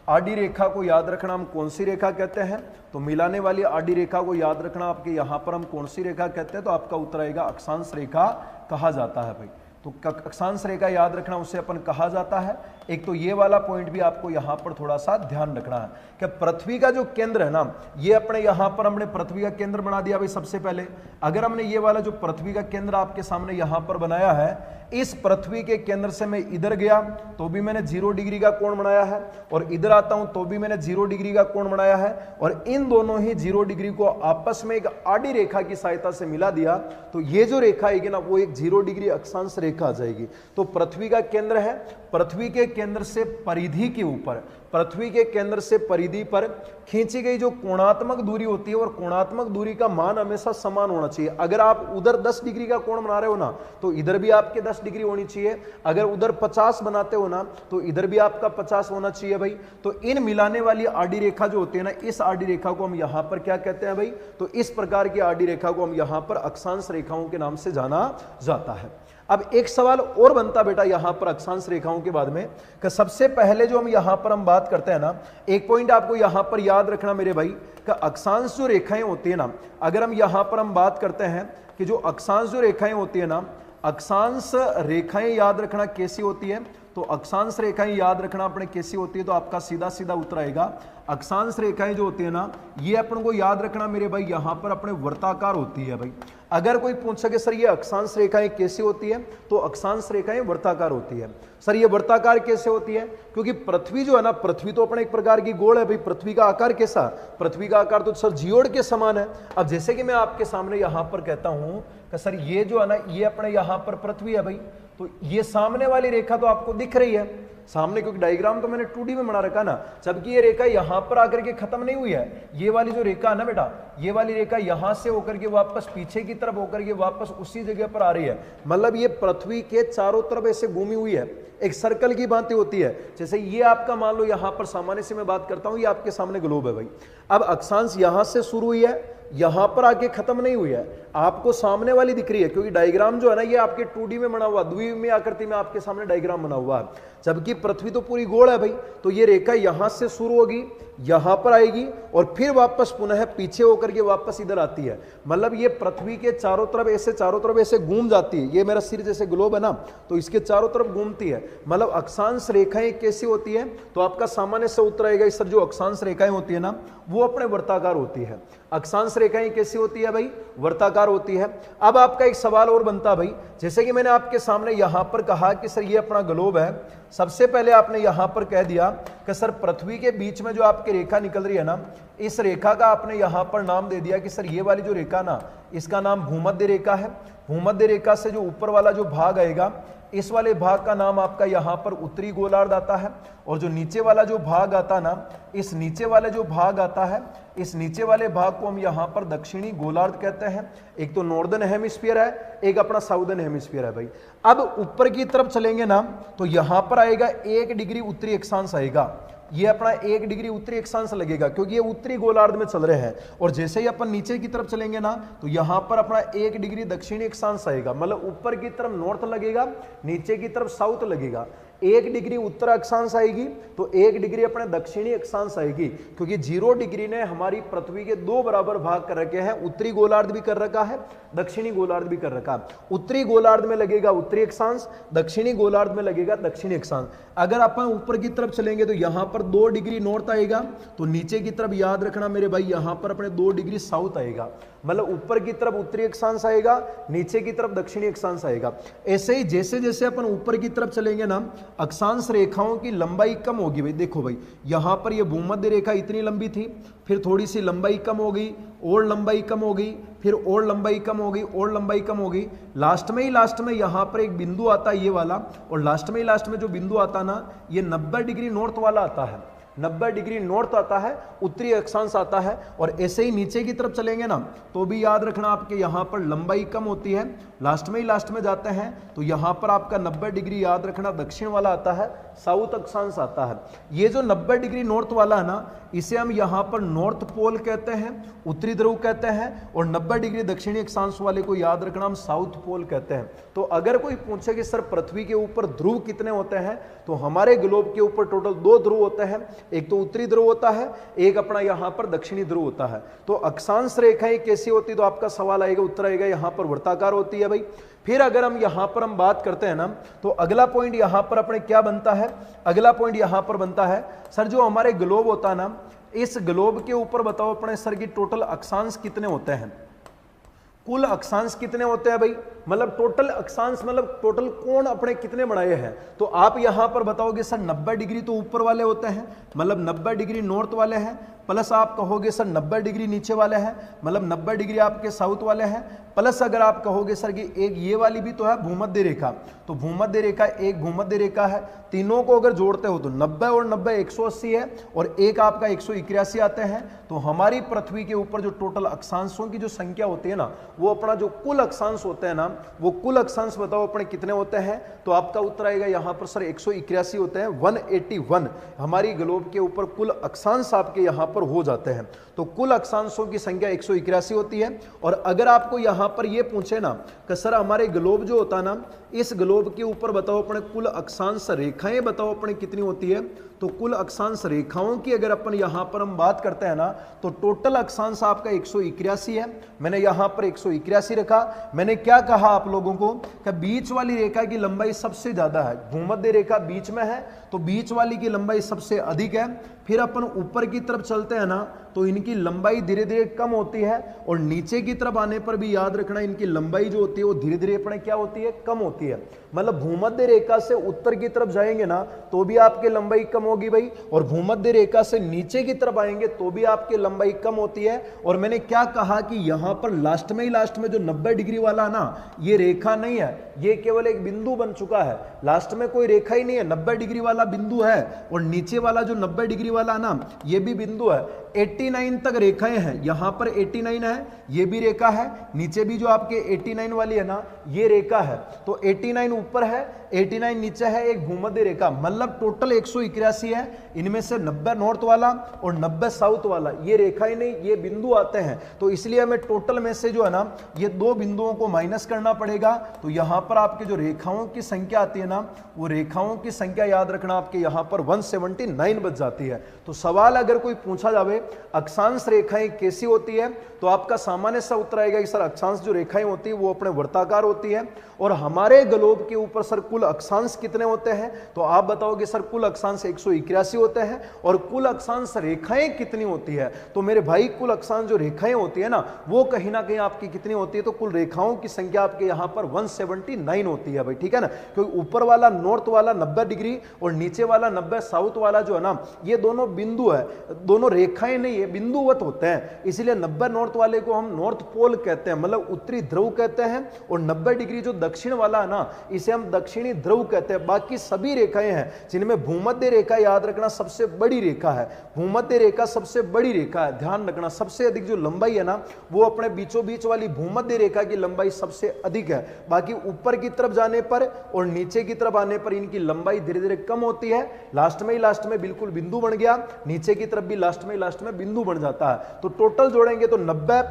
आड़ी रेखा को याद रखना हम कौन सी रेखा कहते हैं, तो मिलाने वाली आड़ी रेखा को याद रखना आपके यहां पर हम कौन सी रेखा कहते हैं, तो आपका उत्तर आएगा अक्षांश रेखा कहा जाता है भाई। तो अक्षांश रेखा याद रखना उसे अपन कहा जाता है। एक तो ये वाला पॉइंट भी आपको यहां पर थोड़ा सा ध्यान रखना है कि पृथ्वी का जो केंद्र है ना, ये अपने यहां पर हमने पृथ्वी का केंद्र बना दिया भाई। सबसे पहले अगर हमने ये वाला जो पृथ्वी का केंद्र आपके सामने यहां पर बनाया है, इस पृथ्वी के केंद्र से मैं इधर गया तो भी मैंने 0 डिग्री का कोण बनाया है, और इधर आता हूं तो भी मैंने 0 डिग्री का कोण बनाया है, और इन दोनों ही 0 डिग्री को आपस में एक आड़ी रेखा की सहायता से मिला दिया, तो ये जो रेखा आएगी ना, वो एक 0 डिग्री अक्षांश रेखा आ जाएगी। तो पृथ्वी का केंद्र है, पृथ्वी के केंद्र से परिधि के ऊपर, पृथ्वी के केंद्र से परिधि पर खींची गई जो कोणात्मक दूरी होती है, और कोणात्मक दूरी का मान हमेशा समान होना चाहिए। अगर आप उधर 10 डिग्री का कोण बना रहे हो ना, तो इधर भी आपके 10 डिग्री होनी चाहिए। अगर उधर 50 बनाते हो ना, तो इधर भी आपका 50 होना चाहिए भाई। तो इन मिलाने वाली आड़ी रेखा जो होती है ना, इस आड़ी रेखा को हम यहां पर क्या कहते हैं भाई, तो इस प्रकार की आड़ी रेखा को हम यहां पर अक्षांश रेखाओं के नाम से जाना जाता है। अब एक सवाल और बनता बेटा यहां पर अक्षांश रेखाओं के बाद में, कि सबसे पहले जो हम यहां पर हम बात करते हैं ना, एक पॉइंट आपको यहां पर याद रखना मेरे भाई, कि अक्षांश जो रेखाएं होती है ना, अगर हम यहां पर हम बात करते हैं कि जो अक्षांश जो रेखाएं होती है ना, अक्षांश रेखाएं याद रखना कैसी होती है, तो अक्षांश रेखाएं याद रखना अपने कैसी होती है, तो आपका सीधा सीधा उत्तर आएगा अक्षांश रेखाएं जो होती है ना, ये अपन को याद रखना मेरे भाई यहां पर अपने वर्ताकार होती है भाई। अगर कोई पूछ सके सर ये अक्षांश रेखाएं कैसी होती है, तो अक्षांश रेखाएं वर्ताकार होती है। सर ये वर्ताकार कैसे होती है, क्योंकि पृथ्वी जो है ना, पृथ्वी तो अपने एक प्रकार की गोल है भाई, पृथ्वी का आकार कैसा, पृथ्वी का आकार तो सर जियोड के समान है। अब जैसे कि मैं आपके सामने यहां पर कहता हूं कि सर ये जो है ना, ये अपने यहां पर पृथ्वी है भाई, तो ये सामने वाली रेखा तो आपको दिख रही है सामने, क्योंकि डायग्राम तो मैंने 2D में बना रखा ना, जबकि ये रेखा यहां पर आकर के खत्म नहीं हुई है। ये वाली जो रेखा है ना बेटा, ये वाली रेखा यहां से होकर के वापस पीछे की तरफ होकर के वापस उसी जगह पर आ रही है, मतलब ये पृथ्वी के चारों तरफ ऐसे घूमी हुई है, एक सर्कल की बात होती है। जैसे ये आपका मान लो यहां पर सामान्य से मैं बात करता हूं, ये आपके सामने ग्लोब है भाई। अब अक्षांश यहां से शुरू हुई है, यहां पर आके खत्म नहीं हुई है, आपको सामने वाली दिख रही है, क्योंकि डायग्राम जो है ना ये आपके 2D में बना हुआ, द्विविमीय आकृति में आपके सामने डायग्राम बना हुआ है, जबकि पृथ्वी तो पूरी गोल है भाई। तो ये रेखा यहां से शुरू होगी, यहां पर आएगी और फिर वापस पुनः पीछे होकर के वापस इधर आती है, मतलब ये पृथ्वी के चारों तरफ ऐसे घूम जाती है। ये मेरा सिर जैसे ग्लोब है ना, तो इसके चारों तरफ घूमती है, मतलब अक्षांश रेखाएं कैसी होती है, तो आपका सामान्य से उत्तर आएगा सर जो अक्षांश रेखाएं होती है ना, वो अपने वर्ताकार होती है। अक्षांश रेखाएं कैसी होती है भाई, वर्ताकार होती है। अब आपका एक सवाल और बनता भाई, जैसे कि मैंने आपके सामने यहां पर कहा कि सर ये अपना ग्लोब है, सबसे पहले आपने यहां पर कह दिया कि सर पृथ्वी के बीच में जो आपकी रेखा निकल रही है ना, इस रेखा का आपने यहां पर नाम दे दिया कि सर ये वाली जो रेखा ना, इसका नाम भूमध्य रेखा है। भूमध्य रेखा से जो ऊपर वाला जो भाग आएगा, इस वाले भाग का नाम आपका यहां पर उत्तरी गोलार्ध आता है, और जो नीचे वाला जो भाग आता ना, इस नीचे वाले जो भाग आता है, इस नीचे वाले भाग को हम यहां पर दक्षिणी गोलार्ध कहते हैं। एक तो नॉर्दर्न हेमिस्फीयर है, एक अपना साउदर्न हेमिस्फीयर है भाई। अब ऊपर की तरफ चलेंगे ना, तो यहां पर आएगा 1 डिग्री उत्तरी अक्षांश आएगा, ये अपना 1 डिग्री उत्तरी अक्षांश लगेगा, क्योंकि ये उत्तरी गोलार्ध में चल रहे हैं। और जैसे ही अपन नीचे की तरफ चलेंगे ना, तो यहां पर अपना 1 डिग्री दक्षिणी अक्षांश आएगा, मतलब ऊपर की तरफ नॉर्थ लगेगा, नीचे की तरफ साउथ लगेगा। 1 डिग्री उत्तर अक्षांश आएगी तो 1 डिग्री अपने दक्षिणी अक्षांश आएगी, क्योंकि 0 डिग्री ने हमारी पृथ्वी के 2 बराबर भाग कर रखे हैं, उत्तरी गोलार्ध भी कर रखा है, दक्षिणी गोलार्ध भी कर रखा है। उत्तरी गोलार्ध में लगेगा उत्तरी अक्षांश, दक्षिणी गोलार्ध में लगेगा दक्षिणी अक्षांश। अगर अपन ऊपर की तरफ चलेंगे तो यहां पर 2 डिग्री नॉर्थ आएगा, तो नीचे की तरफ याद रखना मेरे भाई यहां पर अपने 2 डिग्री साउथ आएगा, मतलब ऊपर की तरफ उत्तरी अक्षांश आएगा, नीचे की तरफ दक्षिणी अक्षांश आएगा। ऐसे ही जैसे जैसे अपन ऊपर की तरफ चलेंगे ना, अक्षांश रेखाओं की लंबाई कम होगी भाई। देखो भाई यहां पर ये भूमध्य रेखा इतनी लंबी थी, फिर थोड़ी सी लंबाई कम हो गई, और लंबाई कम हो गई, फिर और लंबाई कम हो गई, और लंबाई कम हो गई। लास्ट में यहां पर एक बिंदु आता है ये वाला, और लास्ट में जो बिंदु आता ना, ये 90 डिग्री नॉर्थ वाला आता है, 90 डिग्री नॉर्थ आता है, उत्तरी अक्षांश आता है। और ऐसे ही नीचे की तरफ चलेंगे ना, तो भी याद रखना आपके यहां पर लंबाई कम होती है, लास्ट में जाते हैं तो यहां पर आपका 90 डिग्री याद रखना दक्षिण वाला आता है, साउथ अक्षांश आता है। ये जो 90 डिग्री नॉर्थ वाला है ना, इसे हम यहां पर नॉर्थ पोल कहते हैं, उत्तरी ध्रुव कहते हैं, और 90 डिग्री दक्षिणी अक्षांश वाले को याद रखना हम साउथ पोल कहते हैं। तो अगर कोई पूछे कि सर पृथ्वी के ऊपर ध्रुव कितने होते हैं, तो हमारे ग्लोब के ऊपर टोटल 2 ध्रुव होते हैं, एक तो उत्तरी ध्रुव होता है, एक अपना यहां पर दक्षिणी ध्रुव होता है। तो अक्षांश रेखाएं कैसी होती, तो आपका सवाल आएगा, उत्तर आएगा यहां पर वर्ताकार होती है भाई। फिर अगर हम यहां पर हम बात करते हैं ना, तो अगला पॉइंट यहां पर अपने क्या बनता है, अगला पॉइंट यहां पर बनता है सर जो हमारे ग्लोब होता है ना, इस ग्लोब के ऊपर बताओ अपने सर की टोटल अक्षांश कितने होते हैं, कुल अक्षांश कितने होते हैं भाई, मतलब टोटल अक्षांश मतलब टोटल कोण अपने कितने बनाए हैं। तो आप यहां पर बताओगे सर 90 डिग्री तो ऊपर वाले होते हैं, मतलब 90 डिग्री नॉर्थ वाले हैं, प्लस आप कहोगे सर 90 डिग्री नीचे वाले हैं, मतलब 90 डिग्री आपके साउथ वाले हैं, प्लस अगर आप कहोगे सर कि एक ये वाली भी तो है भूमध्य रेखा, तो भूमध्य रेखा एक भूमध्य रेखा है, तीनों को अगर जोड़ते हो तो 90 और 90 180 है, और एक आपका 181 आते हैं। तो हमारी पृथ्वी के ऊपर जो टोटल अक्षांशों की जो संख्या होती है ना, वो अपना जो कुल अक्षांश होते हैं ना, वो कुल अक्षांश बताओ अपने कितने होते हैं। तो आपका उत्तर आएगा यहां पर सर 181 होते हैं, 181 हमारी ग्लोब के ऊपर कुल अक्षांश आपके यहां पर हो जाते हैं। तो कुल अक्षांशों की संख्या 181 होती है। और अगर आपको यहां पर यह पूछे ना कि सर हमारे ग्लोब जो होता है ना, इस ग्लोब के ऊपर बताओ अपने कुल अक्षांश रेखाएं बताओ अपने कितनी होती है। तो कुल अक्षांश रेखाओं की अगर अपन यहां पर हम बात करते हैं ना, तो टोटल अक्षांश आपका 181 है। मैंने यहां पर 181 रखा। मैंने क्या कहा आप लोगों को कि बीच वाली रेखा की लंबाई सबसे ज्यादा है, भूमध्य रेखा बीच में है, तो बीच वाली की लंबाई सबसे अधिक है। फिर अपन ऊपर की तरफ चलते हैं ना, तो इनकी लंबाई धीरे धीरे कम होती है, और नीचे की तरफ आने पर भी याद रखना इनकी लंबाई जो होती है वो धीरे धीरे अपने क्या होती है, कम होती है। मतलब भूमध्य रेखा से उत्तर की तरफ जाएंगे ना तो भी आपकी लंबाई कम होगी भाई, और भूमध्य रेखा से नीचे की तरफ आएंगे तो भी आपकी लंबाई कम होती है। और मैंने क्या कहा कि यहां पर लास्ट में जो 90 डिग्री वाला ना, ये रेखा नहीं है, ये केवल एक बिंदु बन चुका है। लास्ट में कोई रेखा ही नहीं है, 90 डिग्री वाला बिंदु है, और नीचे वाला जो 90 डिग्री वाला ना, ये भी बिंदु है। 89 तक रेखाएं हैं, यहां पर 89 है, ये भी रेखा है, नीचे भी जो आपके 89 वाली है ना, ये रेखा है। तो 89 ऊपर है, 89 नीचे है, एक भूमध्य रेखा। मतलब टोटल 181 है, इनमें से 90 नॉर्थ वाला और 90 साउथ वाला, ये रेखा ही नहीं, ये बिंदु आते हैं। तो इसलिए हमें टोटल में से जो है ना, ये दो बिंदुओं को माइनस करना पड़ेगा। तो यहां पर आपके जो रेखाओं की संख्या आती है ना, वो रेखाओं की संख्या याद रखना आपके यहां पर 179 बच जाती है। तो सवाल अगर कोई पूछा जावे अक्षांश रेखाएं कैसी होती है, तो आपका सामान्य सा उत्तर आएगा कि सर अक्षांश जो रेखाएं होती है वो अपने वृत्ताकार होती है। और हमारे ग्लोब के ऊपर सर कुल अक्षांश कितने होते हैं, तो आप बताओगे सर कुल अक्षांश 181 होते हैं। और कुल अक्षांश रेखाएं कितनी होती है, तो मेरे भाई कुल अक्षांश जो रेखाएं होती है ना, वो कहीं ना कहीं आपकी कितनी होती है, तो कुल रेखाओं की संख्या आपके यहां पर 179 होती है भाई, ठीक है ना। क्योंकि ऊपर वाला नॉर्थ वाला 90 डिग्री और नीचे वाला 90 साउथ वाला जो है ना, ये दोनों बिंदु है, दोनों रेखाएं नहीं है, बिंदुवत होते हैं। इसलिए 90 नॉर्थ वाले को हम नॉर्थ पोल कहते हैं, मतलब उत्तरी ध्रुव कहते हैं। और 90 डिग्री जो दक्षिण वाला है ना, इसे हम दक्षिणी ध्रुव कहते हैं। बाकी सभी रेखाएं हैं जिनमें भूमध्य रेखा याद रखना सबसे बड़ी रेखा है, भूमध्य रेखा सबसे बड़ी रेखा है, ध्यान रखना। सबसे अधिक जो लंबाई है ना, वो अपने बीचों बीच वाली भूमध्य रेखा की लंबाई सबसे अधिक है। बाकी ऊपर की तरफ जाने पर और नीचे की तरफ आने पर इनकी लंबाई धीरे धीरे कम होती है। लास्ट में बिल्कुल बिंदु बन गया, नीचे की तरफ भी लास्ट में बिंदु बन जाता है। तो टोटल जोड़ेंगे तो 90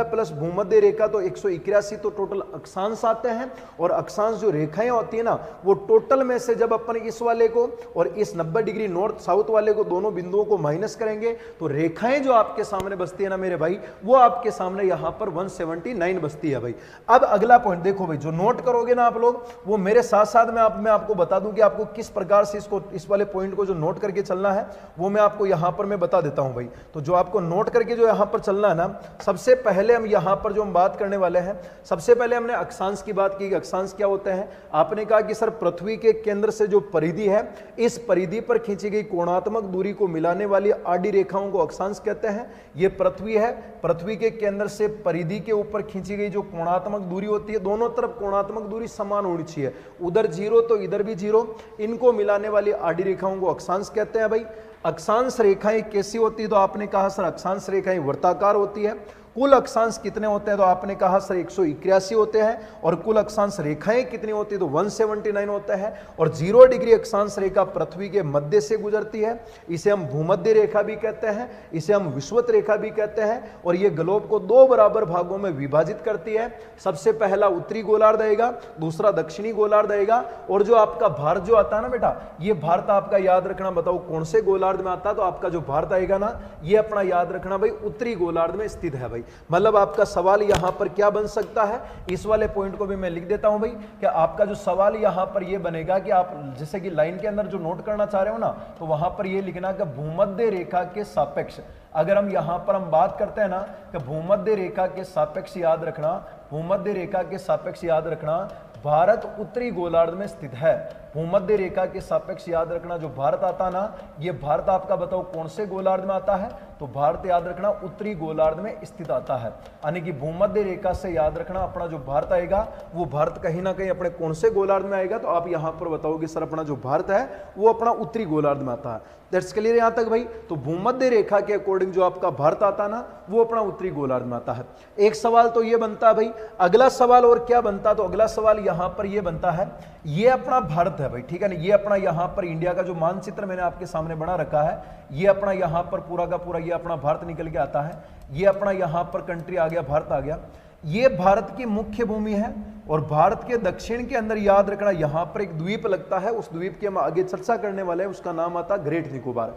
प्लस भूमध्य रेखा तो 181, तो टोटल अक्षांश आते हैं। और अक्षांश जो रेखाएं होती है ना, वो टोटल में से जब अपन इस वाले को और इस 90 डिग्री नॉर्थ साउथ वाले को, दोनों बिंदुओं को माइनस करेंगे, तो रेखाएं जो आपके सामने बसती है ना मेरे भाई, वो आपके सामने यहां पर 179 बसती है भाई। अब अगला पॉइंट देखो भाई, जो नोट करोगे ना आप लोग, वो मेरे साथ साथ मैं आपको बता दूं कि आपको किस प्रकार से इस वाले पॉइंट को जो नोट करके चलना है, वो मैं आपको यहां पर मैं बता देता हूं भाई। तो जो आपको नोट करके जो यहां पर चलना है ना, सबसे पहले हम यहां पर जो हम बात करने वाले हैं, सबसे पहले हमने अक्षांश की बात की कि अक्षांश क्या होते हैं। आपने कहा कि सर पृथ्वी के केंद्र से जो परिधि है, इस परिधि पर खींची गई कोणात्मक दूरी को मिलाने वाली आड़ी रेखाओं को अक्षांश कहते हैं। ये पृथ्वी है, पृथ्वी के केंद्र से परिधि के ऊपर खींची गई जो कोणात्मक दूरी होती है, दोनों तरफ कोणात्मक दूरी समान होनी चाहिए, उधर 0 तो इधर भी 0, इनको मिलाने वाली आड़ी रेखाओं को अक्षांश कहते हैं भाई। अक्षांश रेखाएं कैसी होती है, तो आपने कहा सर अक्षांश रेखाएं वृत्ताकार होती है। कुल अक्षांश कितने होते हैं, तो आपने कहा सर 181 होते हैं। और कुल अक्षांश रेखाएं कितनी होती है, तो 179 होते हैं। और 0 डिग्री अक्षांश रेखा पृथ्वी के मध्य से गुजरती है, इसे हम भूमध्य रेखा भी कहते हैं, इसे हम विषुवत रेखा भी कहते हैं। और ये ग्लोब को 2 बराबर भागों में विभाजित करती है। सबसे पहला उत्तरी गोलार्ध आएगा, दूसरा दक्षिणी गोलार्ध आएगा। और जो आपका भारत जो आता है ना बेटा, ये भारत आपका याद रखना, बताओ कौन से गोलार्ध में आता है, तो आपका जो भारत आएगा ना, ये अपना याद रखना भाई उत्तरी गोलार्ध में स्थित है भाई। मतलब आपका सवाल यहां पर क्या बन सकता है, इस वाले पॉइंट को भी मैं लिख देता हूं भाई, कि आपका जो सवाल यहां पर ये बनेगा कि आप जैसे कि लाइन के अंदर जो नोट करना चाह रहे हो ना, तो वहां पर ये लिखना कि भूमध्य रेखा के सापेक्ष, अगर हम यहां पर हम बात करते हैं ना कि भूमध्य रेखा के सापेक्ष याद रखना, भूमध्य रेखा के सापेक्ष याद रखना, भारत उत्तरी गोलार्ध में स्थित है। भूमध्य रेखा के सापेक्ष याद रखना, जो भारत आता ना, ये भारत आपका बताओ कौन से गोलार्ध में आता है, तो भारत याद रखना उत्तरी गोलार्ध में स्थित आता है। यानी कि भूमध्य रेखा से याद रखना अपना जो भारत आएगा, वो भारत कहीं ना कहीं अपने कौन से गोलार्ध में आएगा, तो आप यहां पर बताओगे सर अपना जो भारत है वो अपना उत्तरी गोलार्ध में आता है। दैट्स क्लियर यहां तक भाई। तो भूमध्य रेखा के अकॉर्डिंग जो आपका भारत आता ना, वो अपना उत्तरी गोलार्ध में आता है। एक सवाल तो ये बनता है भाई। अगला सवाल और क्या बनता, तो अगला सवाल यहां पर ये बनता है, ये अपना भारत है भाई, ठीक है ना। ये अपना यहां पर इंडिया का जो मानचित्र मैंने आपके सामने बना रखा है, ये अपना यहां पर पूरा का पूरा ये अपना भारत निकल के आता है। ये अपना यहां पर कंट्री आ गया, भारत आ गया। ये भारत की मुख्य भूमि है और भारत के दक्षिण के अंदर याद रखना यहां पर एक द्वीप लगता है, उस द्वीप की हम आगे चर्चा करने वाले हैं, उसका नाम आता है ग्रेट निकोबार।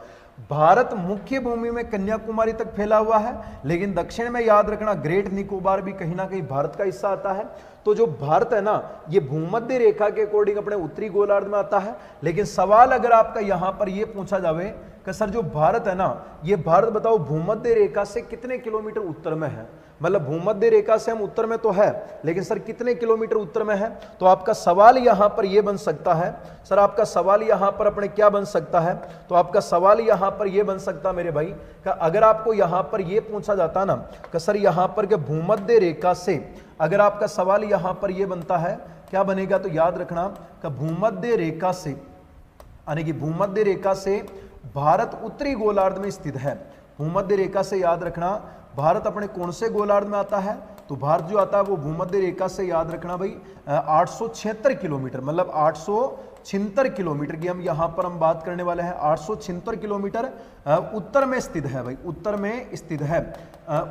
भारत मुख्य भूमि में कन्याकुमारी तक फैला हुआ है, लेकिन दक्षिण में याद रखना ग्रेट निकोबार भी कहीं ना कहीं भारत का हिस्सा आता है। तो जो भारत है ना, ये भूमध्य रेखा के अकॉर्डिंग अपने उत्तरी गोलार्ध में आता है। लेकिन सवाल अगर आपका यहां पर यह पूछा जावे कि सर जो भारत है ना, ये भारत बताओ भूमध्य रेखा से कितने किलोमीटर उत्तर में है, मतलब भूमध्य रेखा से हम उत्तर में तो है, लेकिन सर कितने किलोमीटर उत्तर में है। तो आपका सवाल यहां पर यह बन सकता है, सर आपका सवाल यहां पर अपने क्या बन सकता है, तो आपका सवाल यहां पर यह बन सकता मेरे भाई कि अगर आपको यहां पर यह पूछा जाता ना कि सर यहां पर के भूमध्य रेखा से, अगर आपका सवाल यहां पर यह बनता है क्या बनेगा, तो याद रखना कि भूमध्य रेखा से, यानी कि भूमध्य रेखा से भारत उत्तरी गोलार्ध में स्थित है। भूमध्य रेखा से याद रखना भारत अपने कौन से गोलार्ध में आता है, तो भारत जो आता है वो भूमध्य रेखा से याद रखना भाई 876 किलोमीटर, मतलब 876 किलोमीटर की हम यहां पर हम बात करने वाले हैं। 876 किलोमीटर उत्तर में स्थित है भाई, उत्तर में स्थित है,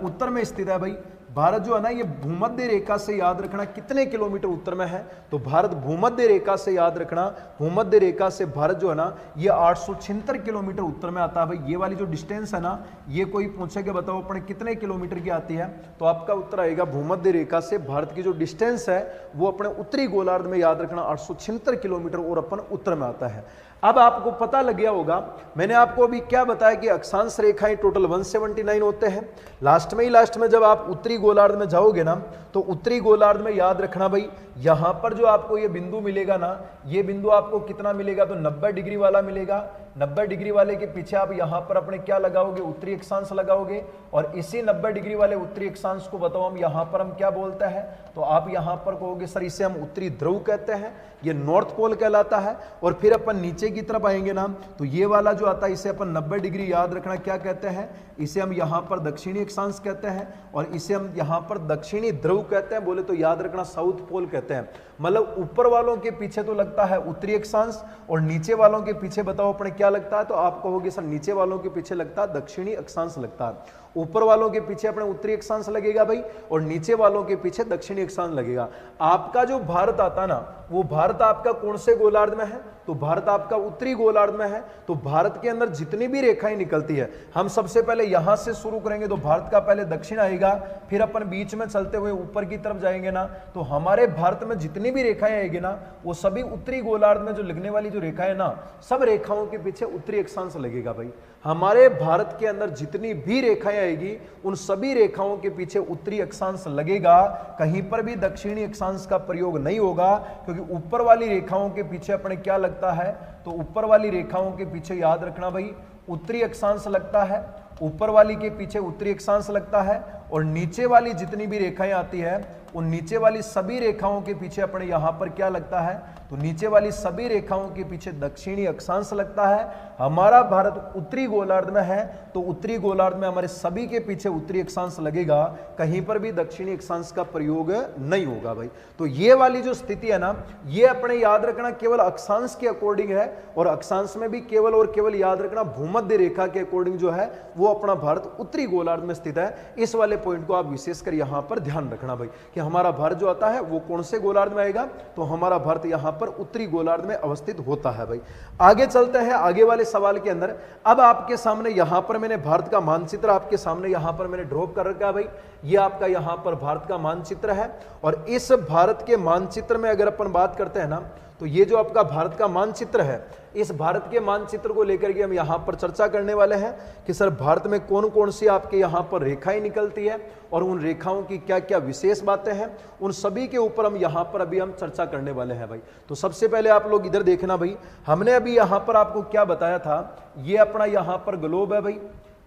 उत्तर में स्थित है भाई भारत जो है ना, ये भूमध्य रेखा से याद रखना कितने किलोमीटर उत्तर में है, तो भारत भूमध्य रेखा से याद रखना, भूमध्य रेखा से भारत जो है ना ये 876 किलोमीटर उत्तर में आता है भाई। ये वाली जो डिस्टेंस है ना, ये कोई पूछेगा बताओ अपने कितने किलोमीटर की आती है, तो आपका उत्तर आएगा भूमध्य रेखा से भारत की जो डिस्टेंस है वो अपने उत्तरी गोलार्ध में याद रखना 876 किलोमीटर और अपन उत्तर में आता है। अब आपको पता लग गया होगा, मैंने आपको अभी क्या बताया कि अक्षांश रेखाएं टोटल 179 होते हैं। लास्ट में जब आप उत्तरी गोलार्ध में जाओगे ना, तो उत्तरी गोलार्ध में याद रखना भाई यहां पर जो आपको ये बिंदु मिलेगा ना, ये बिंदु आपको कितना मिलेगा, तो 90 डिग्री वाला मिलेगा। 90 डिग्री वाले के पीछे आप यहां पर अपने क्या लगाओगे, उत्तरी अक्षांश लगाओगे, और इसी 90 डिग्री वाले उत्तरी अक्षांश को बताओ हम यहां पर हम क्या बोलते हैं, तो आप यहां पर कहोगे सर इसे हम उत्तरी ध्रुव कहते हैं, ये नॉर्थ पोल कहलाता है। और फिर अपन नीचे की तरफ आएंगे ना, तो ये वाला जो आता है इसे अपन 90 डिग्री याद रखना क्या कहते हैं, इसे हम यहां पर दक्षिणी अक्षांश कहते हैं, और इसे हम यहां पर दक्षिणी ध्रुव कहते हैं, बोले तो याद रखना साउथ पोल कहते हैं। मतलब ऊपर वालों के पीछे तो लगता है उत्तरी अक्षांश और नीचे वालों के पीछे बताओ अपने क्या लगता है, तो आप कहोगे सर नीचे वालों के पीछे लगता है दक्षिणी अक्षांश लगता है। ऊपर वालों के पीछे अपने उत्तरी अक्षांश लगेगा भाई, और नीचे वालों के पीछे दक्षिणी अक्षांश लगेगा। आपका जो भारत आता ना, वो भारत आपका कौन से गोलार्ध में है, तो भारत आपका उत्तरी गोलार्ध में है। तो भारत के अंदर जितनी भी रेखाएं निकलती है, हम सबसे पहले यहां से शुरू करेंगे, तो भारत का पहले दक्षिण आएगा, फिर अपन बीच में चलते हुए ऊपर की तरफ जाएंगे ना, तो हमारे भारत में जितनी भी रेखाएं आएगी ना, वो सभी उत्तरी गोलार्ध में जो लगने वाली जो रेखाएं ना, सब रेखाओं के पीछे उत्तरी अक्षांश लगेगा भाई। हमारे भारत के अंदर जितनी भी रेखाएं आएगी, उन सभी रेखाओं के पीछे उत्तरी अक्षांश लगेगा, कहीं पर भी दक्षिणी अक्षांश का प्रयोग नहीं होगा, क्योंकि ऊपर वाली रेखाओं के पीछे अपने क्या लगता है, तो ऊपर वाली रेखाओं के पीछे याद रखना भाई उत्तरी अक्षांश लगता है, ऊपर वाली के पीछे उत्तरी अक्षांश लगता है, और नीचे वाली जितनी भी रेखाएं आती है, उन नीचे वाली सभी रेखाओं के पीछे अपने यहां पर क्या लगता है, तो नीचे वाली सभी रेखाओं के पीछे दक्षिणी अक्षांश लगता है। हमारा भारत उत्तरी गोलार्ध में है, तो उत्तरी गोलार्ध में हमारे सभी के पीछे उत्तरी अक्षांश लगेगा, कहीं पर भी दक्षिणी अक्षांश का प्रयोग नहीं होगा भाई। तो ये वाली जो स्थिति है ना, ये अपने याद रखना केवल अक्षांश के अकॉर्डिंग है, और अक्षांश में भी केवल और केवल याद रखना भूमध्य रेखा के अकॉर्डिंग जो है वो अपना भारत उत्तरी गोलार्ध में स्थित है। इस वाले पॉइंट को आप विशेषकर यहां पर ध्यान रखना भाई कि हमारा भारत जो आता है वो कौन से गोलार्ध में आएगा, तो हमारा भारत यहां पर उत्तरी गोलार्ध में अवस्थित होता है भाई। आगे चलते हैं आगे वाले सवाल के अंदर। अब आपके सामने यहां पर मैंने भारत का मानचित्र आपके सामने यहां पर मैंने ड्रॉप कर रखा है भाई। ये आपका यहां पर भारत का मानचित्र है, और इस भारत के मानचित्र में अगर अपन बात करते हैं ना, तो ये जो आपका भारत का मानचित्र है, इस भारत के मानचित्र को लेकर के हम यहां पर चर्चा करने वाले हैं कि सर भारत में कौन कौन सी आपके यहां पर रेखाएं निकलती है, और उन रेखाओं की क्या क्या विशेष बातें हैं, उन सभी के ऊपर हम यहां पर अभी हम चर्चा करने वाले हैं भाई। तो सबसे पहले आप लोग इधर देखना भाई, हमने अभी यहां पर आपको क्या बताया था, ये अपना यहां पर ग्लोब है भाई।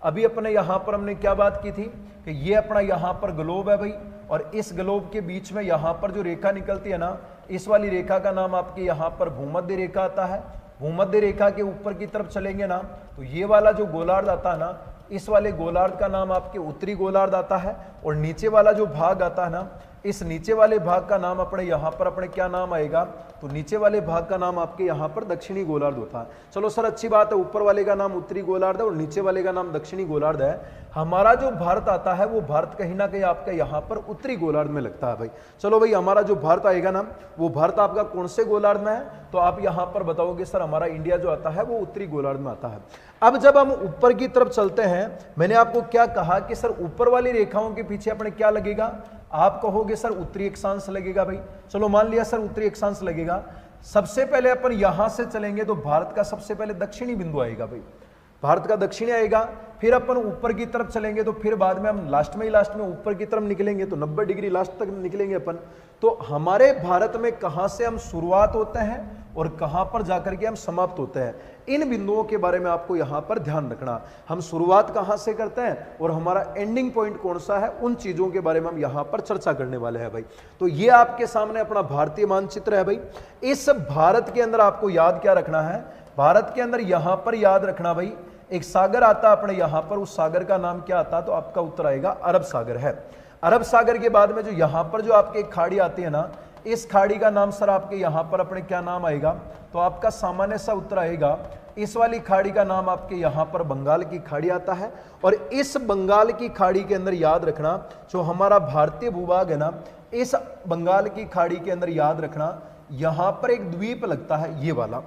अभी अपने यहां पर हमने क्या बात की थी कि ये अपना यहां पर ग्लोब है भाई, और इस ग्लोब के बीच में यहां पर जो रेखा निकलती है ना, इस वाली रेखा का नाम आपके यहां पर भूमध्य रेखा आता है। भूमध्य रेखा के ऊपर की तरफ चलेंगे ना, तो ये वाला जो गोलार्ध आता है ना, इस वाले गोलार्ध का नाम आपके उत्तरी गोलार्ध आता है, और नीचे वाला जो भाग आता है ना, इस नीचे वाले भाग का नाम अपने यहां पर अपने क्या नाम आएगा, तो नीचे वाले भाग का नाम आपके यहां पर दक्षिणी गोलार्ध होता है। चलो सर अच्छी बात है, ऊपर वाले का नाम उत्तरी गोलार्ध है और नीचे वाले का नाम दक्षिणी गोलार्ध है। हमारा जो भारत आता है वो भारत कहीं ना कहीं आपका यहां पर उत्तरी गोलार्ध में लगता है भाई। चलो भाई हमारा जो भारत आएगा ना वो भारत आपका कौन से गोलार्ध में है, तो आप यहां पर बताओगे सर हमारा इंडिया जो आता है वो उत्तरी गोलार्ध में आता है। अब जब हम ऊपर की तरफ चलते हैं, मैंने आपको क्या कहा कि सर ऊपर वाली रेखाओं के पीछे अपने क्या लगेगा, आप कहोगे सर उत्तरी अक्षांश लगेगा भाई। चलो मान लिया सर उत्तरी अक्षांश लगेगा। सबसे पहले अपन यहां से चलेंगे तो भारत का सबसे पहले दक्षिणी बिंदु आएगा भाई, भारत का दक्षिणी आएगा। फिर अपन ऊपर की तरफ चलेंगे तो फिर बाद में हम लास्ट में ऊपर की तरफ निकलेंगे तो 90 डिग्री लास्ट तक निकलेंगे अपन। तो हमारे भारत में कहां से हम शुरुआत होते हैं और कहां पर जाकर के हम समाप्त होते हैं, इन बिंदुओं के बारे में आपको यहां पर ध्यान रखना। हम शुरुआत कहां से करते हैं और हमारा एंडिंग पॉइंट कौन सा है, उन चीजों के बारे में हम यहां पर चर्चा करने वाले हैं भाई। तो ये आपके सामने अपना भारतीय मानचित्र है भाई। इस भारत के अंदर आपको याद क्या रखना है, भारत के अंदर यहां पर याद रखना भाई एक सागर आता है अपने यहां पर, उस सागर का नाम क्या आता है, तो आपका उत्तर आएगा अरब सागर है। अरब सागर के बाद में जो यहां पर जो आपके खाड़ी आती है ना, इस खाड़ी का नाम सर आपके यहां पर अपने क्या नाम आएगा, तो आपका सामान्य सा उत्तर आएगा इस वाली खाड़ी का नाम आपके यहां पर बंगाल की खाड़ी आता है। और इस बंगाल की खाड़ी के अंदर याद रखना जो हमारा भारतीय भूभाग है ना, इस बंगाल की खाड़ी के अंदर याद रखना यहां पर एक द्वीप लगता है, ये वाला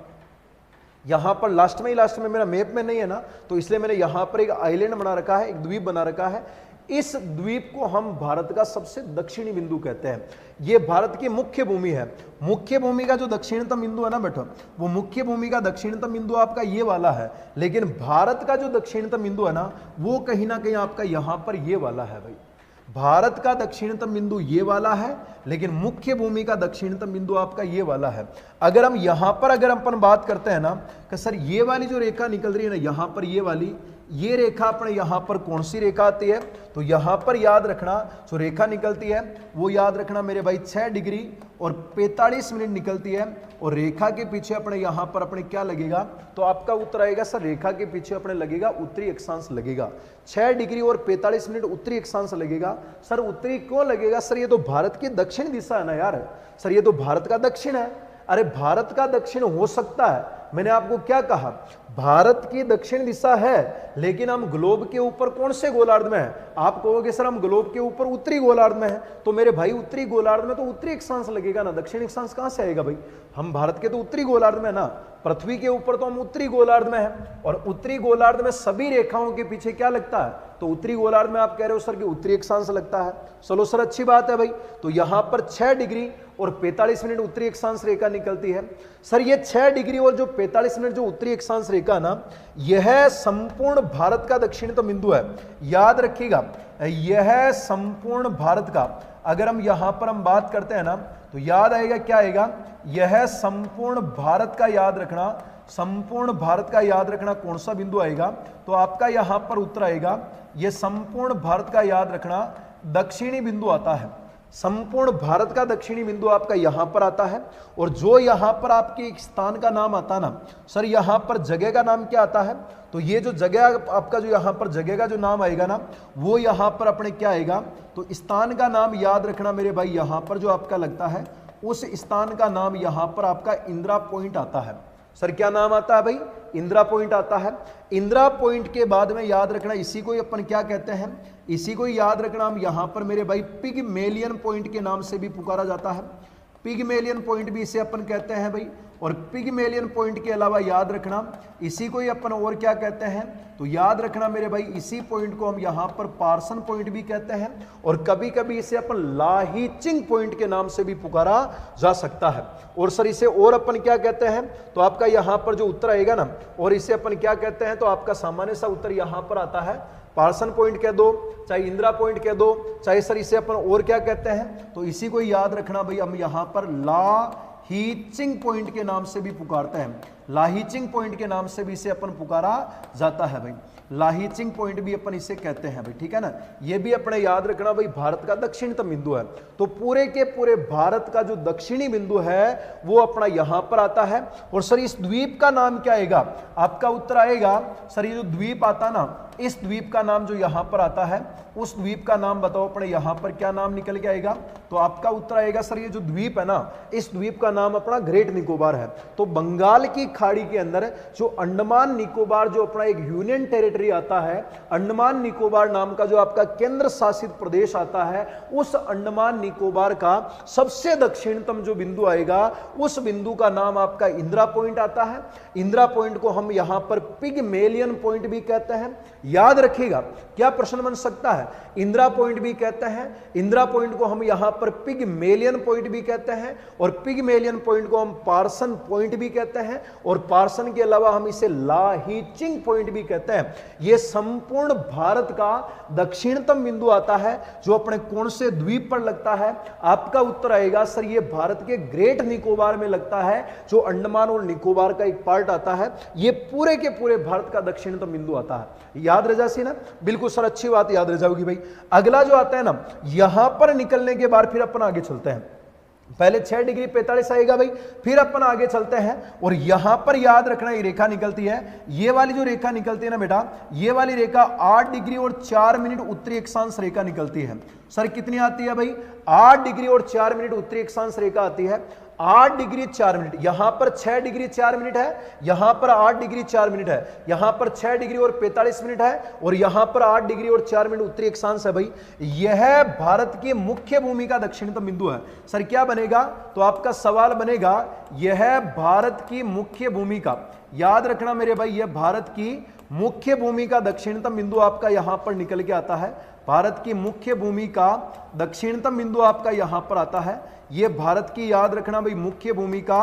यहां पर लास्ट में मेरा मैप में नहीं है ना, तो इसलिए मैंने यहां पर एक आइलैंड बना रखा है, एक द्वीप बना रखा है। इस द्वीप को हम भारत का सबसे दक्षिणी बिंदु कहते हैं। यह भारत की मुख्य भूमि है। मुख्य भूमि का जो दक्षिणतम बिंदु है ना बेटा, वो मुख्य भूमि का दक्षिणतम बिंदु आपका ये वाला है, लेकिन भारत का जो दक्षिणतम बिंदु है ना वो कहीं ना कहीं आपका यहां पर ये वाला है भाई। भारत का दक्षिणतम बिंदु ये वाला है, लेकिन मुख्य भूमि का दक्षिणतम बिंदु आपका ये वाला है। अगर हम यहां पर अगर अपन बात करते हैं ना कि सर ये वाली जो रेखा निकल रही है ना यहां पर, ये वाली ये रेखा अपने यहां पर कौन सी रेखा आती है, तो यहां पर याद रखना जो रेखा निकलती है वो याद रखना मेरे भाई 6 डिग्री और 45 मिनट निकलती है। और रेखा के पीछे अपने यहां पर अपने क्या लगेगा, तो आपका उत्तर आएगा सर रेखा के पीछे अपने लगेगा उत्तरी अक्षांश लगेगा। 6 डिग्री और 45 मिनट उत्तरी अक्षांश लगेगा। सर उत्तरी क्यों लगेगा, सर ये तो भारत की दक्षिण दिशा है ना यार, सर ये तो भारत का दक्षिण है। अरे भारत का दक्षिण हो सकता है, मैंने आपको क्या कहा, भारत की दक्षिण दिशा है, लेकिन हम ग्लोब के ऊपर कौन से गोलार्ध में है, आप कहोगे सर हम ग्लोब के ऊपर उत्तरी गोलार्ध में है, तो मेरे भाई उत्तरी गोलार्ध में तो उत्तरी अक्षांश लगेगा ना, दक्षिणी अक्षांश कहां से आएगा भाई, हम भारत के तो उत्तरी गोलार्ध में है ना, पृथ्वी के ऊपर तो हम उत्तरी गोलार्ध में है। और उत्तरी गोलार्ध में सभी रेखाओं के पीछे क्या लगता है, तो उत्तरी गोलार्ध में आप कह रहे हो सर कि उत्तरी अक्षांश लगता है। चलो सर अच्छी बात है भाई। तो यहां पर 6 डिग्री और 45 मिनट उत्तरी अक्षांश रेखा निकलती है। सर ये 6 डिग्री और जो 45 मिनट जो उत्तरी अक्षांश रेखा ना, यह संपूर्ण भारत का दक्षिणतम बिंदु है। याद रखिएगा यह संपूर्ण भारत का, अगर हम यहां पर हम बात करते हैं ना तो याद आएगा क्या आएगा, यह संपूर्ण भारत का याद रखना, संपूर्ण भारत का याद रखना कौन सा बिंदु आएगा, तो आपका यहां पर उत्तर आएगा यह संपूर्ण भारत का याद रखना दक्षिणी बिंदु आता है। संपूर्ण भारत का दक्षिणी बिंदु आपका यहां पर आता है। और जो यहां पर आपके एक स्थान का नाम आता ना, सर यहां पर जगह का नाम क्या आता है, तो ये जो जगह आपका जो यहां पर जगह का जो नाम आएगा ना, वो यहां पर अपने क्या आएगा, तो स्थान का नाम याद रखना मेरे भाई, यहां पर जो आपका लगता है उस स्थान का नाम यहां पर आपका इंदिरा पॉइंट आता है। सर क्या नाम आता है भाई, इंदिरा पॉइंट आता है। इंदिरा पॉइंट के बाद में याद रखना इसी को अपन क्या कहते हैं, इसी को याद रखना हम यहां पर मेरे भाई पिगमेलियन पॉइंट के नाम से भी पुकारा जाता है। पिगमेलियन पॉइंट भी इसे अपन कहते हैं भाई। और पिगमेलियन पॉइंट के अलावा याद रखना इसी को ही अपन और क्या कहते हैं, तो याद रखना मेरे भाई इसी पॉइंट को हम यहां पर पार्सन पॉइंट भी कहते हैं। और कभी कभी इसे अपन लाहीचिंग पॉइंट के नाम से भी पुकारा जा सकता है। और सर इसे और अपन क्या कहते हैं, तो आपका यहां पर जो उत्तर आएगा ना, और इसे अपन क्या कहते हैं, तो आपका सामान्य सा उत्तर यहां पर आता है पार्सन पॉइंट कह दो, चाहे इंदिरा पॉइंट कह दो, चाहे सर इसे अपन और क्या कहते हैं, तो इसी को याद रखना भाई हम यहां पर लाहीचिंग पॉइंट के नाम से भी पुकारते हैं। लाहीचिंग पॉइंट के नाम से भी इसे अपन पुकारा जाता है भाई, लाहीचिंग पॉइंट भी अपन इसे कहते हैं भाई, ठीक है ना। ये भी अपने याद रखना भाई भारत का दक्षिणतम बिंदु है। तो पूरे के पूरे भारत का जो दक्षिणी बिंदु है वो अपना यहां पर आता है। और सर इस द्वीप का नाम क्या आएगा, आपका उत्तर आएगा सर ये जो द्वीप आता ना, इस द्वीप का नाम जो यहां पर आता है, उस द्वीप का नाम बताओ अपने, यहां पर क्या नाम निकल के आएगा? तो आपका उत्तर आएगा सर ये जो द्वीप है ना, इस द्वीप का नाम अपना ग्रेट निकोबार है। तो बंगाल की खाड़ी के अंदर जो अंडमान निकोबार जो अपना एक यूनियन टेरिटरी आता है, अंडमान निकोबार नाम का जो आपका केंद्र शासित प्रदेश आता है, उस अंडमान निकोबार का सबसे दक्षिणतम जो बिंदु आएगा, उस बिंदु का नाम आपका इंदिरा पॉइंट आता है। इंदिरा पॉइंट को हम यहां पर पिगमेलियन पॉइंट भी कहते हैं। याद रखिएगा, क्या प्रश्न बन सकता है? इंदिरा पॉइंट भी कहते हैं, इंदिरा पॉइंट को हम यहां पर पिगमेलियन पॉइंट भी कहते हैं, और पिगमेलियन पॉइंट को हम पार्सन पॉइंट भी कहते हैं, और पार्सन के अलावा हम इसे लाहीचिंग पॉइंट भी कहते हैं। यह संपूर्ण भारत का दक्षिणतम बिंदु आता है, जो अपने कौन से द्वीप पर लगता है? आपका उत्तर आएगा सर ये भारत के ग्रेट निकोबार में लगता है, जो अंडमान और निकोबार का एक पार्ट आता है। ये पूरे के पूरे भारत का दक्षिणतम बिंदु आता है। याद रह जासी ना? बिल्कुल सर, अच्छी बात याद रह जाओगी भाई। अगला जो आता है ना, यहां पर निकलने के बाद फिर अपन आगे चलते हैं। पहले 6 डिग्री 45 आएगा भाई, फिर अपन आगे चलते हैं, और यहां पर याद रखना ये रेखा निकलती है, ये वाली जो रेखा निकलती है ना बेटा, ये वाली रेखा 8 डिग्री और 4 मिनट उत्तरी अक्षांश रेखा निकलती है। सर कितनी आती है भाई? 8 डिग्री और 4 मिनट उत्तरी अक्षांश रेखा आती है। 8 डिग्री 4 मिनट, यहां पर 6 डिग्री 4 मिनट है, यहां पर 8 डिग्री 4 मिनट है, यहां पर 6 डिग्री और 45 मिनट है, और यहां पर 8 डिग्री और 4 मिनट उत्तरी अक्षांश है भाई। यह भारत की मुख्य भूमि का दक्षिणतम बिंदु है। सर क्या बनेगा? तो आपका सवाल बनेगा, यह भारत की मुख्य भूमि का, याद रखना मेरे भाई, यह भारत की मुख्य भूमि का दक्षिणतम बिंदु आपका यहां पर निकल के आता है। भारत की मुख्य भूमि का दक्षिणतम बिंदु आपका यहां पर आता है। ये भारत की, याद रखना भाई, मुख्य भूमि का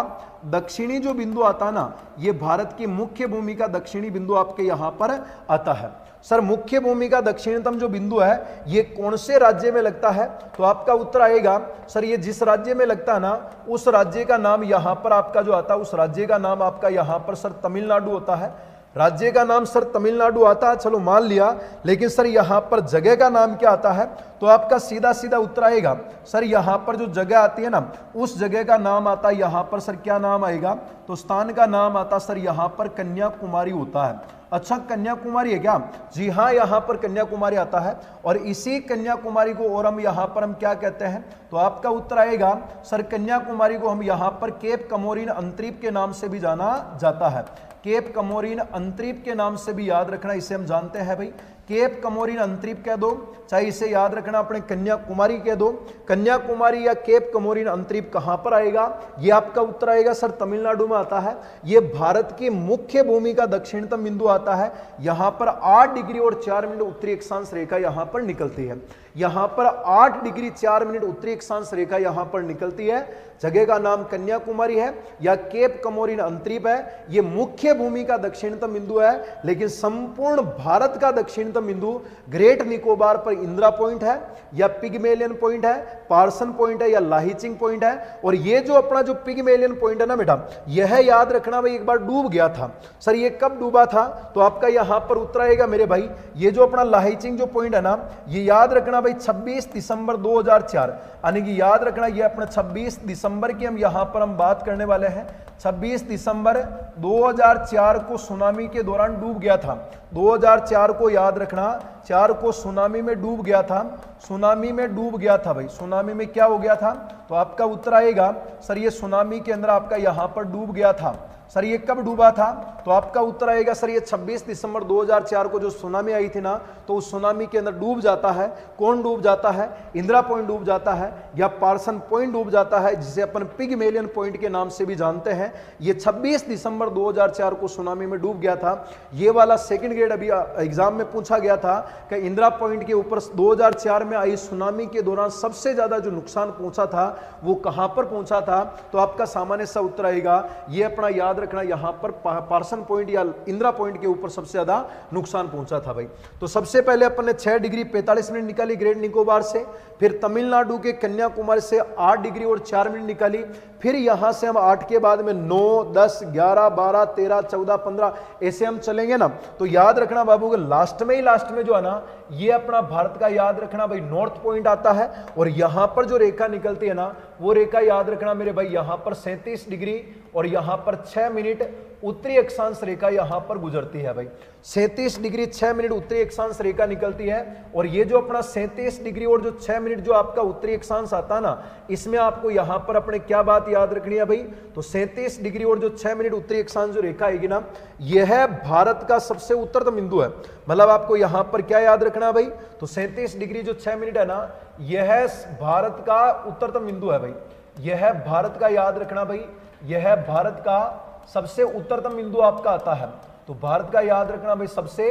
दक्षिणी जो बिंदु आता है ना, ये भारत की मुख्य भूमि का दक्षिणी बिंदु आपके यहां पर आता है। सर मुख्य भूमि का दक्षिणतम जो बिंदु है, ये कौन से राज्य में लगता है? तो आपका उत्तर आएगा सर ये जिस राज्य में लगता है ना, उस राज्य का नाम यहां पर आपका जो आता है, उस राज्य का नाम आपका यहां पर सर तमिलनाडु होता है। राज्य का नाम सर तमिलनाडु आता है, चलो मान लिया, लेकिन सर यहां पर जगह का नाम क्या आता है? तो आपका सीधा सीधा उत्तर आएगा सर यहां पर जो जगह आती है ना, उस जगह का नाम आता है यहां पर सर क्या नाम आएगा? तो स्थान का नाम आता सर यहां पर कन्याकुमारी होता है। अच्छा, कन्याकुमारी है क्या? जी हाँ, यहां पर कन्याकुमारी आता है, और इसी कन्याकुमारी को और हम यहां पर हम क्या कहते हैं? तो आपका उत्तर आएगा सर कन्याकुमारी को हम यहां पर केप कमोरिन अंतरीप के नाम से भी जाना जाता है। केप कमोरिन अंतरीप के नाम से भी याद रखना, इसे हम जानते हैं भाई, केप कमोरिन अंतरीप कह दो, चाहे इसे याद रखना अपने कन्याकुमारी कह दो। कन्याकुमारी या केप कमोरिन अंतरीप कहां पर आएगा? ये आपका उत्तर आएगा सर तमिलनाडु में आता है। ये भारत की मुख्य भूमि का दक्षिणतम बिंदु आता है। यहां पर 8 डिग्री और 4 मिनट उत्तरी अक्षांश रेखा यहां पर निकलती है। यहां पर 8 डिग्री 4 मिनट उत्तरी अक्षांश रेखा यहां पर निकलती है। जगह का नाम कन्याकुमारी है या केप कमोरिन अंतरीप है। यह मुख्य भूमि का दक्षिणतम बिंदु है, लेकिन संपूर्ण भारत का दक्षिणतम बिंदु ग्रेट निकोबार पर इंदिरा पॉइंट है, या पिगमेलियन पॉइंट है, पार्सन पॉइंट है, या लाहीचिंग पॉइंट है। और ये जो अपना जो पिगमेलियन पॉइंट है ना बेटा, यह याद रखना भाई एक बार डूब गया था। सर ये कब डूबा था? तो आपका यहां पर उत्तर आएगा मेरे भाई, ये जो अपना लाहीचिंग जो पॉइंट है ना, ये याद रखना भाई 26 दिसंबर 2004, यानी कि याद रखना ये अपना 26 दिसंबर की हम यहां पर हम बात करने वाले हैं। 26 दिसंबर 2004 को सुनामी के दौरान डूब गया था। 2004 को याद रखना, 4 को सुनामी में डूब गया था। सुनामी में डूब गया था भाई, सुनामी में क्या हो गया था? तो आपका उत्तर आएगा सर ये सुनामी के अंदर आपका यहां पर डूब गया था। सर ये कब डूबा था? तो आपका उत्तर आएगा सर ये 26 दिसंबर 2004 को जो सुनामी आई थी ना, तो उस सुनामी के अंदर डूब जाता है। कौन डूब जाता है? इंदिरा पॉइंट डूब जाता है, या पार्सन पॉइंट डूब जाता है, जिसे अपन पिगमेलियन पॉइंट के नाम से भी जानते हैं। ये 26 दिसंबर 2004 को सुनामी में डूब गया था। ये वाला सेकंड ग्रेड अभी एग्जाम में पूछा गया था कि इंदिरा पॉइंट के ऊपर 2004 में आई सुनामी के दौरान सबसे ज्यादा जो नुकसान पहुंचा था वो कहां पर पहुंचा था? तो आपका सामान्य सा उत्तर आएगा, ये अपना याद रखना, यहां पर पार्सन पॉइंट या इंदिरा पॉइंट के ऊपर सबसे ज्यादा नुकसान पहुंचा था भाई। तो सबसे पहले अपन ने 6 डिग्री 45 मिनट निकाली ग्रेट निकोबार से, फिर तमिलनाडु के कन्याकुमारी से 8 डिग्री और 4 मिनट निकाली, फिर यहां से हम 8 के बाद में 9, 10, 11, 12, 13, 14, 15 ऐसे हम चलेंगे ना। तो याद रखना बाबू, लास्ट में जो है ना, ये अपना भारत का याद रखना भाई नॉर्थ पॉइंट आता है, और यहां पर जो रेखा निकलती है ना, वो रेखा याद रखना मेरे भाई, यहां पर 37 डिग्री और यहां पर 6 मिनट उत्तरी अक्षांश रेखा यहां पर गुजरती है भाई। 37 डिग्री 6 मिनट उत्तरी अक्षांश रेखा निकलती है और ये जो अपना 37 डिग्री और जो 6 मिनट जो आपका उत्तरी अक्षांश आता है ना, इसमें आपको यहां पर अपने क्या बात याद रखनी है भाई, तो 37 डिग्री और जो 6 मिनट उत्तरी अक्षांश जो रेखा आएगी ना, यह भारत का सबसे उत्तरतम बिंदु है। मतलब आपको यहां पर क्या याद रखना भाई, तो 37 डिग्री जो 6 मिनट है ना, यह भारत का उत्तरतम बिंदु है भाई। यह भारत का याद रखना भाई, यह भारत का सबसे उत्तरतम बिंदु आपका आता है। तो भारत का याद रखना भाई, सबसे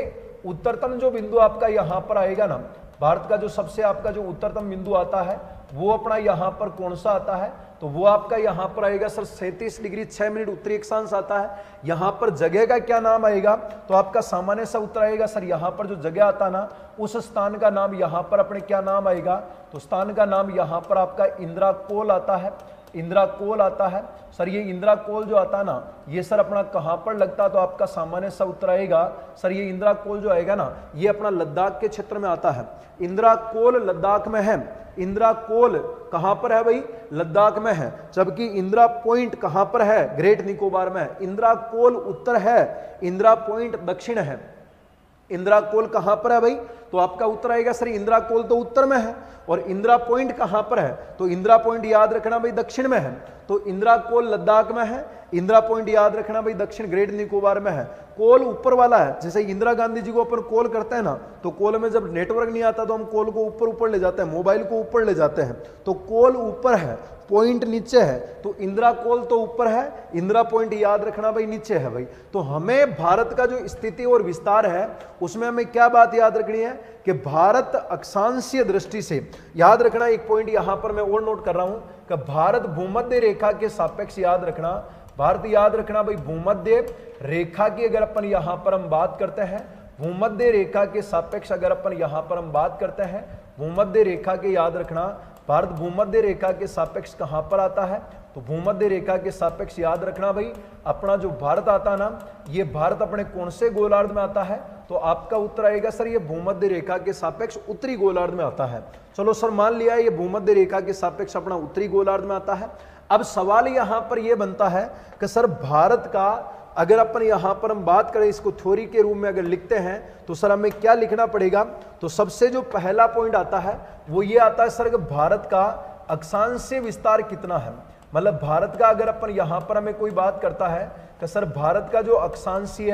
उत्तरतम जो बिंदु आपका यहां पर आएगा ना, भारत का जो सबसे आपका जो उत्तरतम बिंदु आता है वो अपना यहां पर कौन सा आता है, तो वो आपका यहां पर आएगा सर 37 डिग्री 6 मिनट उत्तरी अक्षांश आता है। यहां पर जगह का क्या नाम आएगा, तो आपका सामान्य सा उत्तर आएगा सर, यहां पर जो जगह आता ना, उस स्थान का नाम यहां पर अपने क्या नाम आएगा, तो स्थान का नाम यहां पर आपका इंदिरा कोल आता है। इंदिरा कोल आता है सर। ये इंदिरा कोल जो आता है ना, ये सर अपना कहां पर लगता है, तो आपका सामान्य सा उत्तर आएगा सर, ये इंदिरा कोल जो आएगा ना, ये अपना लद्दाख के क्षेत्र में आता है। इंदिरा कोल लद्दाख में है। इंदिरा कोल कहां पर है भाई, लद्दाख में है। जबकि इंदिरा पॉइंट कहां पर है, ग्रेट निकोबार में है। इंदिरा कोल उत्तर है, इंदिरा पॉइंट दक्षिण है। इंदिरा कोल कहां पर है भाई, तो आपका उत्तर आएगा सर, इंदिरा कोल तो उत्तर में है और इंदिरा पॉइंट कहां पर है, तो इंदिरा पॉइंट याद रखना भाई दक्षिण में है। तो इंदिरा कोल लद्दाख में है, इंदिरा पॉइंट याद रखना भाई दक्षिण ग्रेट निकोबार में है। कोल ऊपर वाला है, जैसे इंदिरा गांधी जी को अपन कॉल करते हैं ना, तो कॉल में जब नेटवर्क नहीं आता तो हम कॉल को ऊपर ऊपर ले जाते हैं, मोबाइल को ऊपर ले जाते हैं। तो कॉल ऊपर है, पॉइंट नीचे है, तो इंदिरा कोल तो ऊपर है, इंदिरा पॉइंट याद रखना भाई नीचे है भाई। तो हमें भारत का जो स्थिति और विस्तार है उसमें हमें क्या बात याद रखनी है कि भारत अक्षांशीय दृष्टि से, याद रखना एक पॉइंट यहां पर मैं और नोट कर रहा हूं कि भारत भूमध्य रेखा के सापेक्ष, याद रखना भारत, याद रखना भाई भूमध्य रेखा की अगर अपन यहां पर हम बात करते हैं, भूमध्य रेखा के सापेक्ष अगर अपन यहां पर हम बात करते हैं, भूमध्य रेखा के, याद रखना भारत भूमध्य रेखा के सापेक्ष कहां पर आता है, तो भूमध्य रेखा के सापेक्ष याद रखना भाई अपना जो भारत आता है ना, ये भारत अपने कौन से गोलार्ध में आता है, तो आपका उत्तर आएगा सर, ये भूमध्य रेखा के सापेक्ष उत्तरी गोलार्ध में आता है। चलो सर मान लिया ये भूमध्य रेखा के सापेक्ष अपना उत्तरी गोलार्ध में आता है। अब सवाल यहां पर यह बनता है कि सर भारत का अगर अपन यहां पर हम बात करें, इसको थ्योरी के रूप में अगर लिखते हैं तो सर हमें क्या लिखना पड़ेगा, तो सबसे जो पहला पॉइंट आता है वो ये आता है सर कि भारत का अक्षांशीय विस्तार कितना है। मतलब भारत का अगर अपन यहां पर हमें कोई बात करता है कि सर भारत का जो अक्षांशीय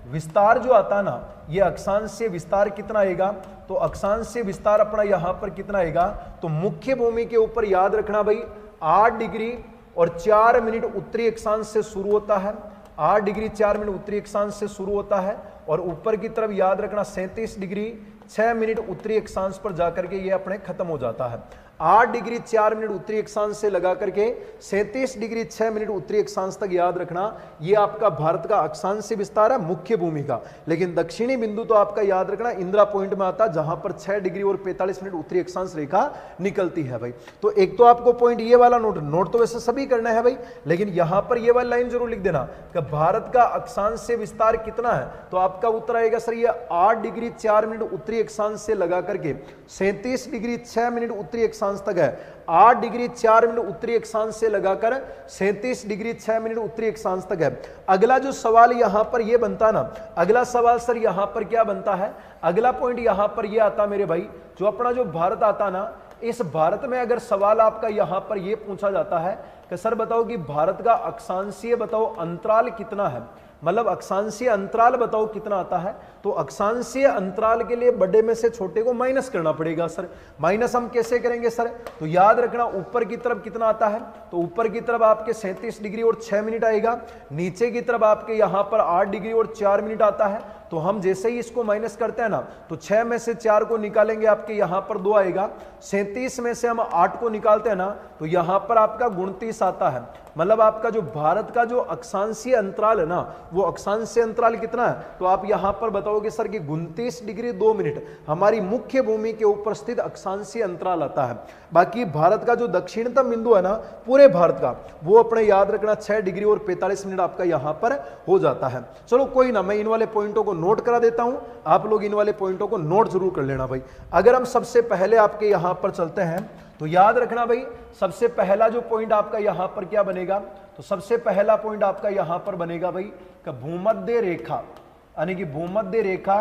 विस्तार जो आता है ना, ये अक्षांशीय विस्तार कितना आएगा, तो अक्षांशीय विस्तार अपना यहां पर कितना आएगा, तो मुख्य भूमि के ऊपर याद रखना भाई 8 डिग्री और 4 मिनट उत्तरी अक्षांश से शुरू होता है, 8 डिग्री 4 मिनट उत्तरी अक्षांश से शुरू होता है और ऊपर की तरफ याद रखना 37 डिग्री 6 मिनट उत्तरी अक्षांश पर जाकर के ये अपने खत्म हो जाता है। 8 डिग्री 4 मिनट उत्तरी अक्षांश से लगा करके 37 डिग्री 6 मिनट उत्तरी अक्षांश तक याद रखना, ये आपका भारत का अक्षांशीय विस्तार है मुख्य भूमि का। लेकिन दक्षिणी बिंदु तो आपका याद रखना इंदिरा पॉइंट में आता है, जहां पर 6 डिग्री और 45 मिनट उत्तरी अक्षांश रेखा निकलती है भाई। तो एक तो आपको पॉइंट ये वाला नोट तो वैसे सभी करना है भाई, लेकिन यहां पर ये वाली लाइन जरूर लिख देना कि भारत का अक्षांशीय विस्तार कितना है, तो आपका उत्तर आएगा सर ये 8 डिग्री 4 मिनट उत्तरी अक्षांश से लगा करके 37 डिग्री 6 मिनट उत्तरी अक्षांश तक है। 8 डिग्री 4 मिनट उत्तरी अक्षांश से लगाकर 37 डिग्री 6 मिनट उत्तरी अक्षांश तक है। अगला जो सवाल यहां पर यह बनता ना, अगला सवाल सर यहां पर क्या बनता है, अगला पॉइंट यहां पर यह आता मेरे भाई, जो अपना जो भारत आता ना, इस भारत में अगर सवाल आपका यहां पर यह पूछा जाता है कि सर बताओ कि भारत का अक्षांशीय बताओ अंतराल कितना है, मतलब अक्षांशीय अंतराल बताओ कितना आता है, तो अक्षांशीय अंतराल के लिए बड़े में से छोटे को माइनस करना पड़ेगा सर। माइनस हम कैसे करेंगे सर, तो याद रखना ऊपर की तरफ कितना आता है, तो ऊपर की तरफ आपके 37 डिग्री और 6 मिनट आएगा, नीचे की तरफ आपके यहां पर 8 डिग्री और 4 मिनट आता है। तो हम जैसे ही इसको माइनस करते हैं ना, तो 6 में से 4 को निकालेंगे आपके यहां पर 2 आएगा, 37 में से हम 8 को निकालते हैं ना, तो यहां पर आपका 29 आता है। मतलब आपका जो भारत का जो अक्षांशीय अंतराल है ना, वो अक्षांशीय अंतराल कितना है, तो आप यहां पर बताओगे सर कि 29 डिग्री 2 मिनट हमारी मुख्य भूमि के ऊपर स्थित अक्षांशीय अंतराल आता है। बाकी भारत का जो दक्षिणतम बिंदु है ना पूरे भारत का, वो अपने याद रखना 6 डिग्री और 45 मिनट आपका यहां पर हो जाता है। चलो कोई ना, मैं इन वाले पॉइंटों को नोट करा देता हूं, आप लोग इन वाले पॉइंटों को नोट जरूर कर लेना भाई। अगर हम सबसे पहले आपके यहां पर चलते हैं, तो याद रखना भाई, सबसे पहला जो पॉइंट आपका यहां पर क्या बनेगा, तो सबसे पहला पॉइंट आपका यहां पर बनेगा भाई कि भूमध्य रेखा, यानी कि भूमध्य रेखा,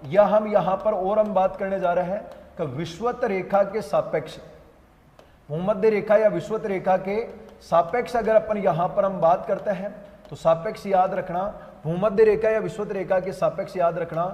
या हम यहां पर और हम बात करने जा रहे हैं कि विषुवत रेखा के सापेक्ष, भूमध्य रेखा या विषुवत रेखा के सापेक्ष अगर अपन यहां पर हम बात करते हैं तो सापेक्ष याद रखना, भूमध्य रेखा या विषुवत रेखा के सापेक्ष याद रखना,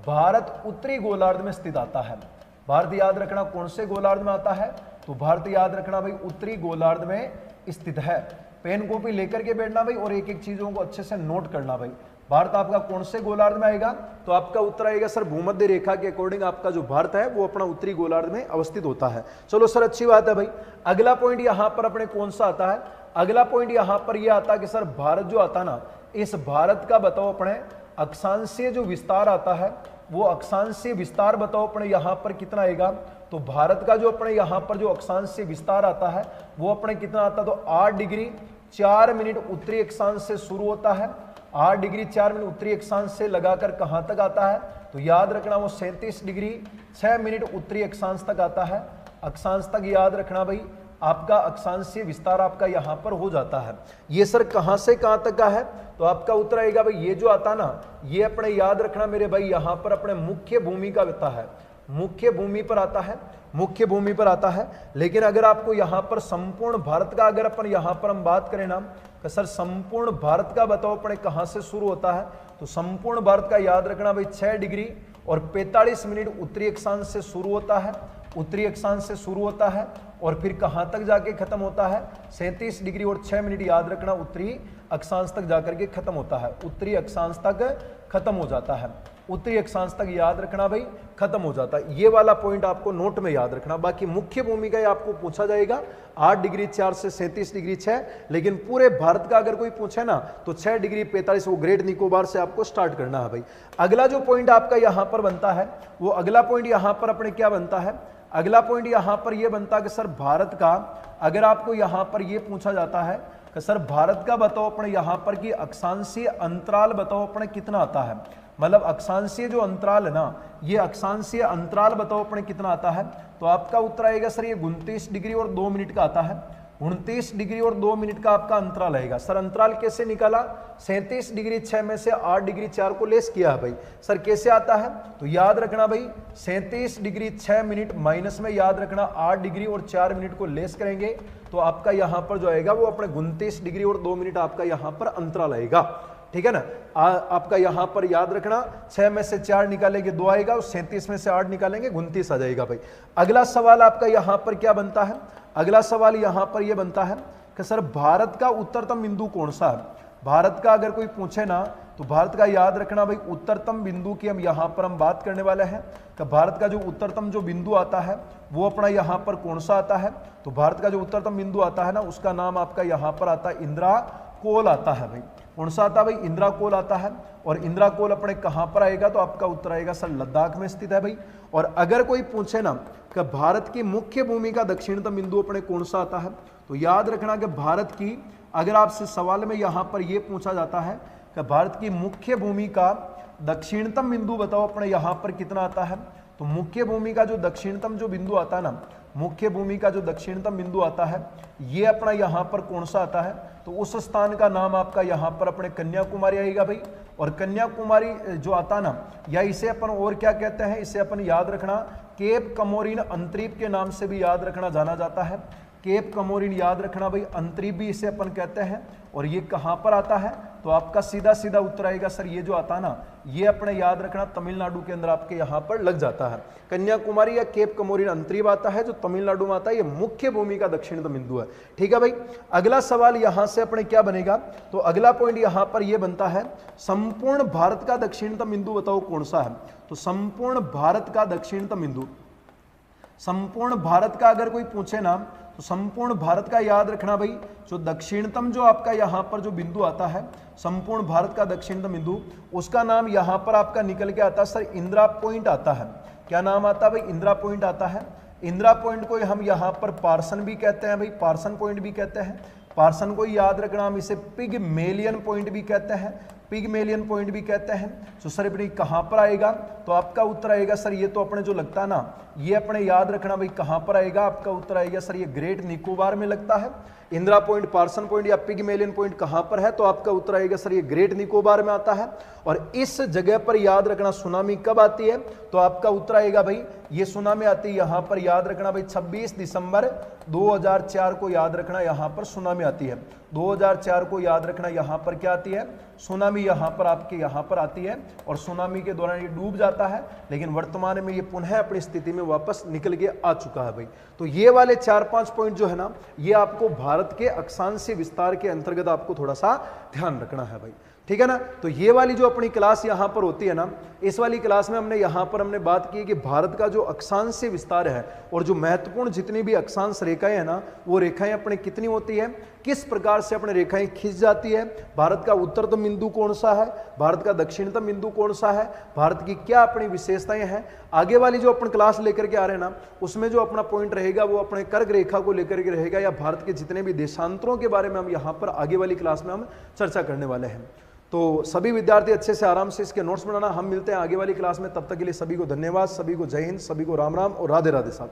भारत उत्तरी गोलार्ध में स्थित आता है। भारत याद रखना कौन से गोलार्ध में आता है, तो भारत याद रखना भाई उत्तरी गोलार्ध में स्थित है। पेन कॉपी लेकर के बैठना भाई और एक एक चीजों को अच्छे से नोट करना भाई। भारत आपका कौन से गोलार्ध में आएगा, तो आपका उत्तर आएगा सर भूमध्य रेखा के अकॉर्डिंग आपका जो भारत है वो अपना उत्तरी गोलार्ध में अवस्थित होता है। चलो सर अच्छी बात है भाई। अगला पॉइंट यहां पर अपने कौन सा आता है, अगला पॉइंट यहां पर यह आता है कि सर भारत जो आता ना, इस भारत का बताओ अपने अक्षांशीय जो विस्तार आता है, वो अक्षांशीय विस्तार बताओ अपने यहां पर कितना आएगा, तो भारत का जो अपने यहां पर जो अक्षांशीय विस्तार आता है वो अपने कितना आता है, तो 8 डिग्री 4 मिनट उत्तरी अक्षांश से शुरू होता है, 8 डिग्री 4 मिनट उत्तरी अक्षांश से लगाकर कहां तक आता है, तो याद रखना वो 37 डिग्री 6 मिनट उत्तरी अक्षांश तक आता है। अक्षांश तक याद रखना भाई आपका अक्षांशीय विस्तार आपका यहां पर हो जाता है। ये सर कहां से कहां तक का है, तो आपका उत्तर आएगा भाई ये जो आता ना, ये अपने याद रखना मेरे भाई यहां पर अपने मुख्य भूमि का आता है, मुख्य भूमि पर आता है, मुख्य भूमि पर आता है। लेकिन अगर आपको यहां पर संपूर्ण भारत का अगर अपन यहां पर हम बात करें ना कि सर संपूर्ण भारत का बताओ अपने कहां से शुरू होता है, तो संपूर्ण भारत का याद रखना भाई 6 डिग्री और 45 मिनट उत्तरी अक्षांश से शुरू होता है, उत्तरी अक्षांश से शुरू होता है और फिर कहां तक जाके खत्म होता है, 37 डिग्री और 6 मिनट याद रखना उत्तरी अक्षांश तक जाकर के खत्म होता है, उत्तरी अक्षांश तक खत्म हो जाता है, उत्तरी अक्षांश तक याद रखना भाई खत्म हो जाता है। ये वाला पॉइंट आपको नोट में याद रखना। बाकी मुख्य भूमि का आपको पूछा जाएगा 8 डिग्री 4 से 37 डिग्री 6, लेकिन पूरे भारत का अगर कोई पूछे ना तो 6 डिग्री 45 वो ग्रेट निकोबार से आपको स्टार्ट करना है भाई। अगला जो पॉइंट आपका यहां पर बनता है वो अगला पॉइंट यहां पर अपने क्या बनता है, अगला पॉइंट यहां पर यह बनता है कि सर भारत का अगर आपको यहां पर यह पूछा जाता है कि सर भारत का बताओ अपने यहां पर कि अक्षांशीय अंतराल बताओ अपने कितना आता है, मतलब अक्षांशीय जो अंतराल है ना, ये अक्षांशीय अंतराल बताओ अपने कितना आता है, तो आपका उत्तर आएगा सर ये 29 डिग्री और 2 मिनट का आता है, 29 डिग्री और 2 मिनट का आपका अंतराल आएगा। सर अंतराल कैसे निकाला, 37 डिग्री 6 में से 8 डिग्री 4 को लेस किया है भाई। सर कैसे आता है, तो याद रखना भाई 37 डिग्री 6 मिनट माइनस में याद रखना 8 डिग्री और 4 मिनट को लेस करेंगे तो आपका यहां पर जो आएगा वो अपने 29 डिग्री और 2 मिनट आपका यहां पर अंतराल आएगा, ठीक है ना। आपका यहां पर याद रखना 6 में से 4 निकालेंगे 2 आएगा और 37 में से 8 निकालेंगे 29 आ जाएगा भाई। अगला सवाल आपका यहां पर क्या बनता है, अगला सवाल यहां पर यह बनता है कि सर भारत का उत्तरतम बिंदु कौन सा है। भारत का अगर कोई पूछे ना तो भारत का याद रखना भाई उत्तरतम बिंदु की हम यहां पर हम बात करने वाले हैं कि भारत का जो उत्तरतम जो बिंदु आता है वो अपना यहां पर कौन सा आता है, तो भारत का जो उत्तरतम बिंदु आता है ना उसका नाम आपका यहां पर आता है इंदिरा कोल आता है भाई। कौन सा आता है भाई, इंदिरा कोल आता है। और इंदिरा कोल अपने कहां पर आएगा, तो आपका उत्तर आएगा सर लद्दाख में स्थित है भाई। और अगर कोई पूछे ना कि भारत की मुख्य भूमि का दक्षिणतम बिंदु अपने कौन सा आता है, तो याद रखना कि भारत की अगर आपसे सवाल में यहां पर यह पूछा जाता है कि भारत की मुख्य भूमि का दक्षिणतम बिंदु बताओ अपने यहां पर कितना आता है, तो मुख्य भूमि का जो दक्षिणतम जो बिंदु आता है ना, मुख्य भूमि का जो दक्षिणतम बिंदु आता है ये अपना यहां पर कौन सा आता है, तो उस स्थान का नाम आपका यहां पर अपने कन्याकुमारी आएगा भाई। और कन्याकुमारी जो आता ना, या इसे अपन और क्या कहते हैं, इसे अपन याद रखना केप कमोरिन अंतरीप के नाम से भी याद रखना जाना जाता है। केप कमोरिन याद रखना भाई, अंतरीप भी इसे अपन कहते हैं। और ये कहां पर आता है, तो आपका सीधा सीधा उत्तर आएगा सर ये जो आता ना, ये अपने याद रखना तमिलनाडु के अंदर आपके यहां पर लग जाता है। कन्याकुमारी या केप कमोरिन अंतरीप आता है जो तमिलनाडु में आता है, ये मुख्य भूमि का दक्षिणतम बिंदु है, ठीक है भाई। अगला सवाल यहां से अपने क्या बनेगा, तो अगला पॉइंट यहां पर यह बनता है संपूर्ण भारत का दक्षिणतम बिंदु बताओ कौन सा है। तो संपूर्ण भारत का दक्षिणतम बिंदु, संपूर्ण भारत का अगर कोई पूछे ना तो संपूर्ण भारत का याद रखना भाई जो दक्षिणतम जो आपका यहां पर जो बिंदु आता है, संपूर्ण भारत का दक्षिणतम बिंदु, उसका नाम यहां पर आपका निकल के आता है सर इंदिरा पॉइंट आता है। क्या नाम आता है भाई, इंदिरा पॉइंट आता है। इंदिरा पॉइंट को हम यहां पर पार्सन भी कहते हैं भाई, पार्सन पॉइंट भी कहते हैं। पार्सन को याद रखना हम इसे पिगमेलियन पॉइंट भी कहते हैं, पिगमेलियन पॉइंट भी कहते हैं। तो सर अपनी कहां पर आएगा, तो आपका उत्तर आएगा सर ये तो अपने जो लगता है ना, ये अपने याद रखना भाई कहां पर आएगा, आपका उत्तर आएगा सर ये ग्रेट निकोबार में लगता है। इंदिरा पॉइंट, पार्सन पॉइंट या पिगमेलियन पॉइंट कहां पर है, तो आपका उत्तर आएगा सर ये ग्रेट निकोबार में आता है। और इस जगह पर याद रखना सुनामी कब आती है, तो आपका उत्तर आएगा भाई ये सुनामी आती है यहां पर, याद रखना भाई 26 दिसंबर 2004 को याद रखना यहां पर सुनामी आती है। 2004 को याद रखना यहां पर क्या आती है, सुनामी यहां पर आपके यहां पर आती है। और सुनामी के दौरान ये डूब जाता है, लेकिन वर्तमान में ये पुनः अपनी स्थिति में वापस निकल के आ चुका है भाई। तो ये वाले 4-5 पॉइंट जो है ना, ये आपको भारत के अक्षांशीय विस्तार के अंतर्गत आपको थोड़ा सा ध्यान रखना है भाई, ठीक है ना। तो ये वाली जो अपनी क्लास यहां पर होती है ना, इस वाली क्लास में हमने यहां पर हमने बात की कि भारत का जो अक्षांशीय विस्तार है और जो महत्वपूर्ण जितनी भी अक्षांश रेखाएं है ना, वो रेखाएं अपने कितनी होती है, किस प्रकार से अपने रेखाएं खिंच जाती है, भारत का उत्तरतम बिंदु कौन सा है, भारत का दक्षिणतम बिंदु कौन सा है, भारत की क्या अपनी विशेषताएं हैं। आगे वाली जो अपन क्लास लेकर के आ रहे हैं ना, उसमें जो अपना पॉइंट रहेगा वो अपने कर्क रेखा को लेकर के रहेगा, या भारत के जितने भी देशांतरों के बारे में हम यहाँ पर आगे वाली क्लास में हम चर्चा करने वाले हैं। तो सभी विद्यार्थी अच्छे से आराम से इसके नोट्स बनाना। हम मिलते हैं आगे वाली क्लास में, तब तक के लिए सभी को धन्यवाद, सभी को जय हिंद, सभी को राम राम और राधे राधे साहब।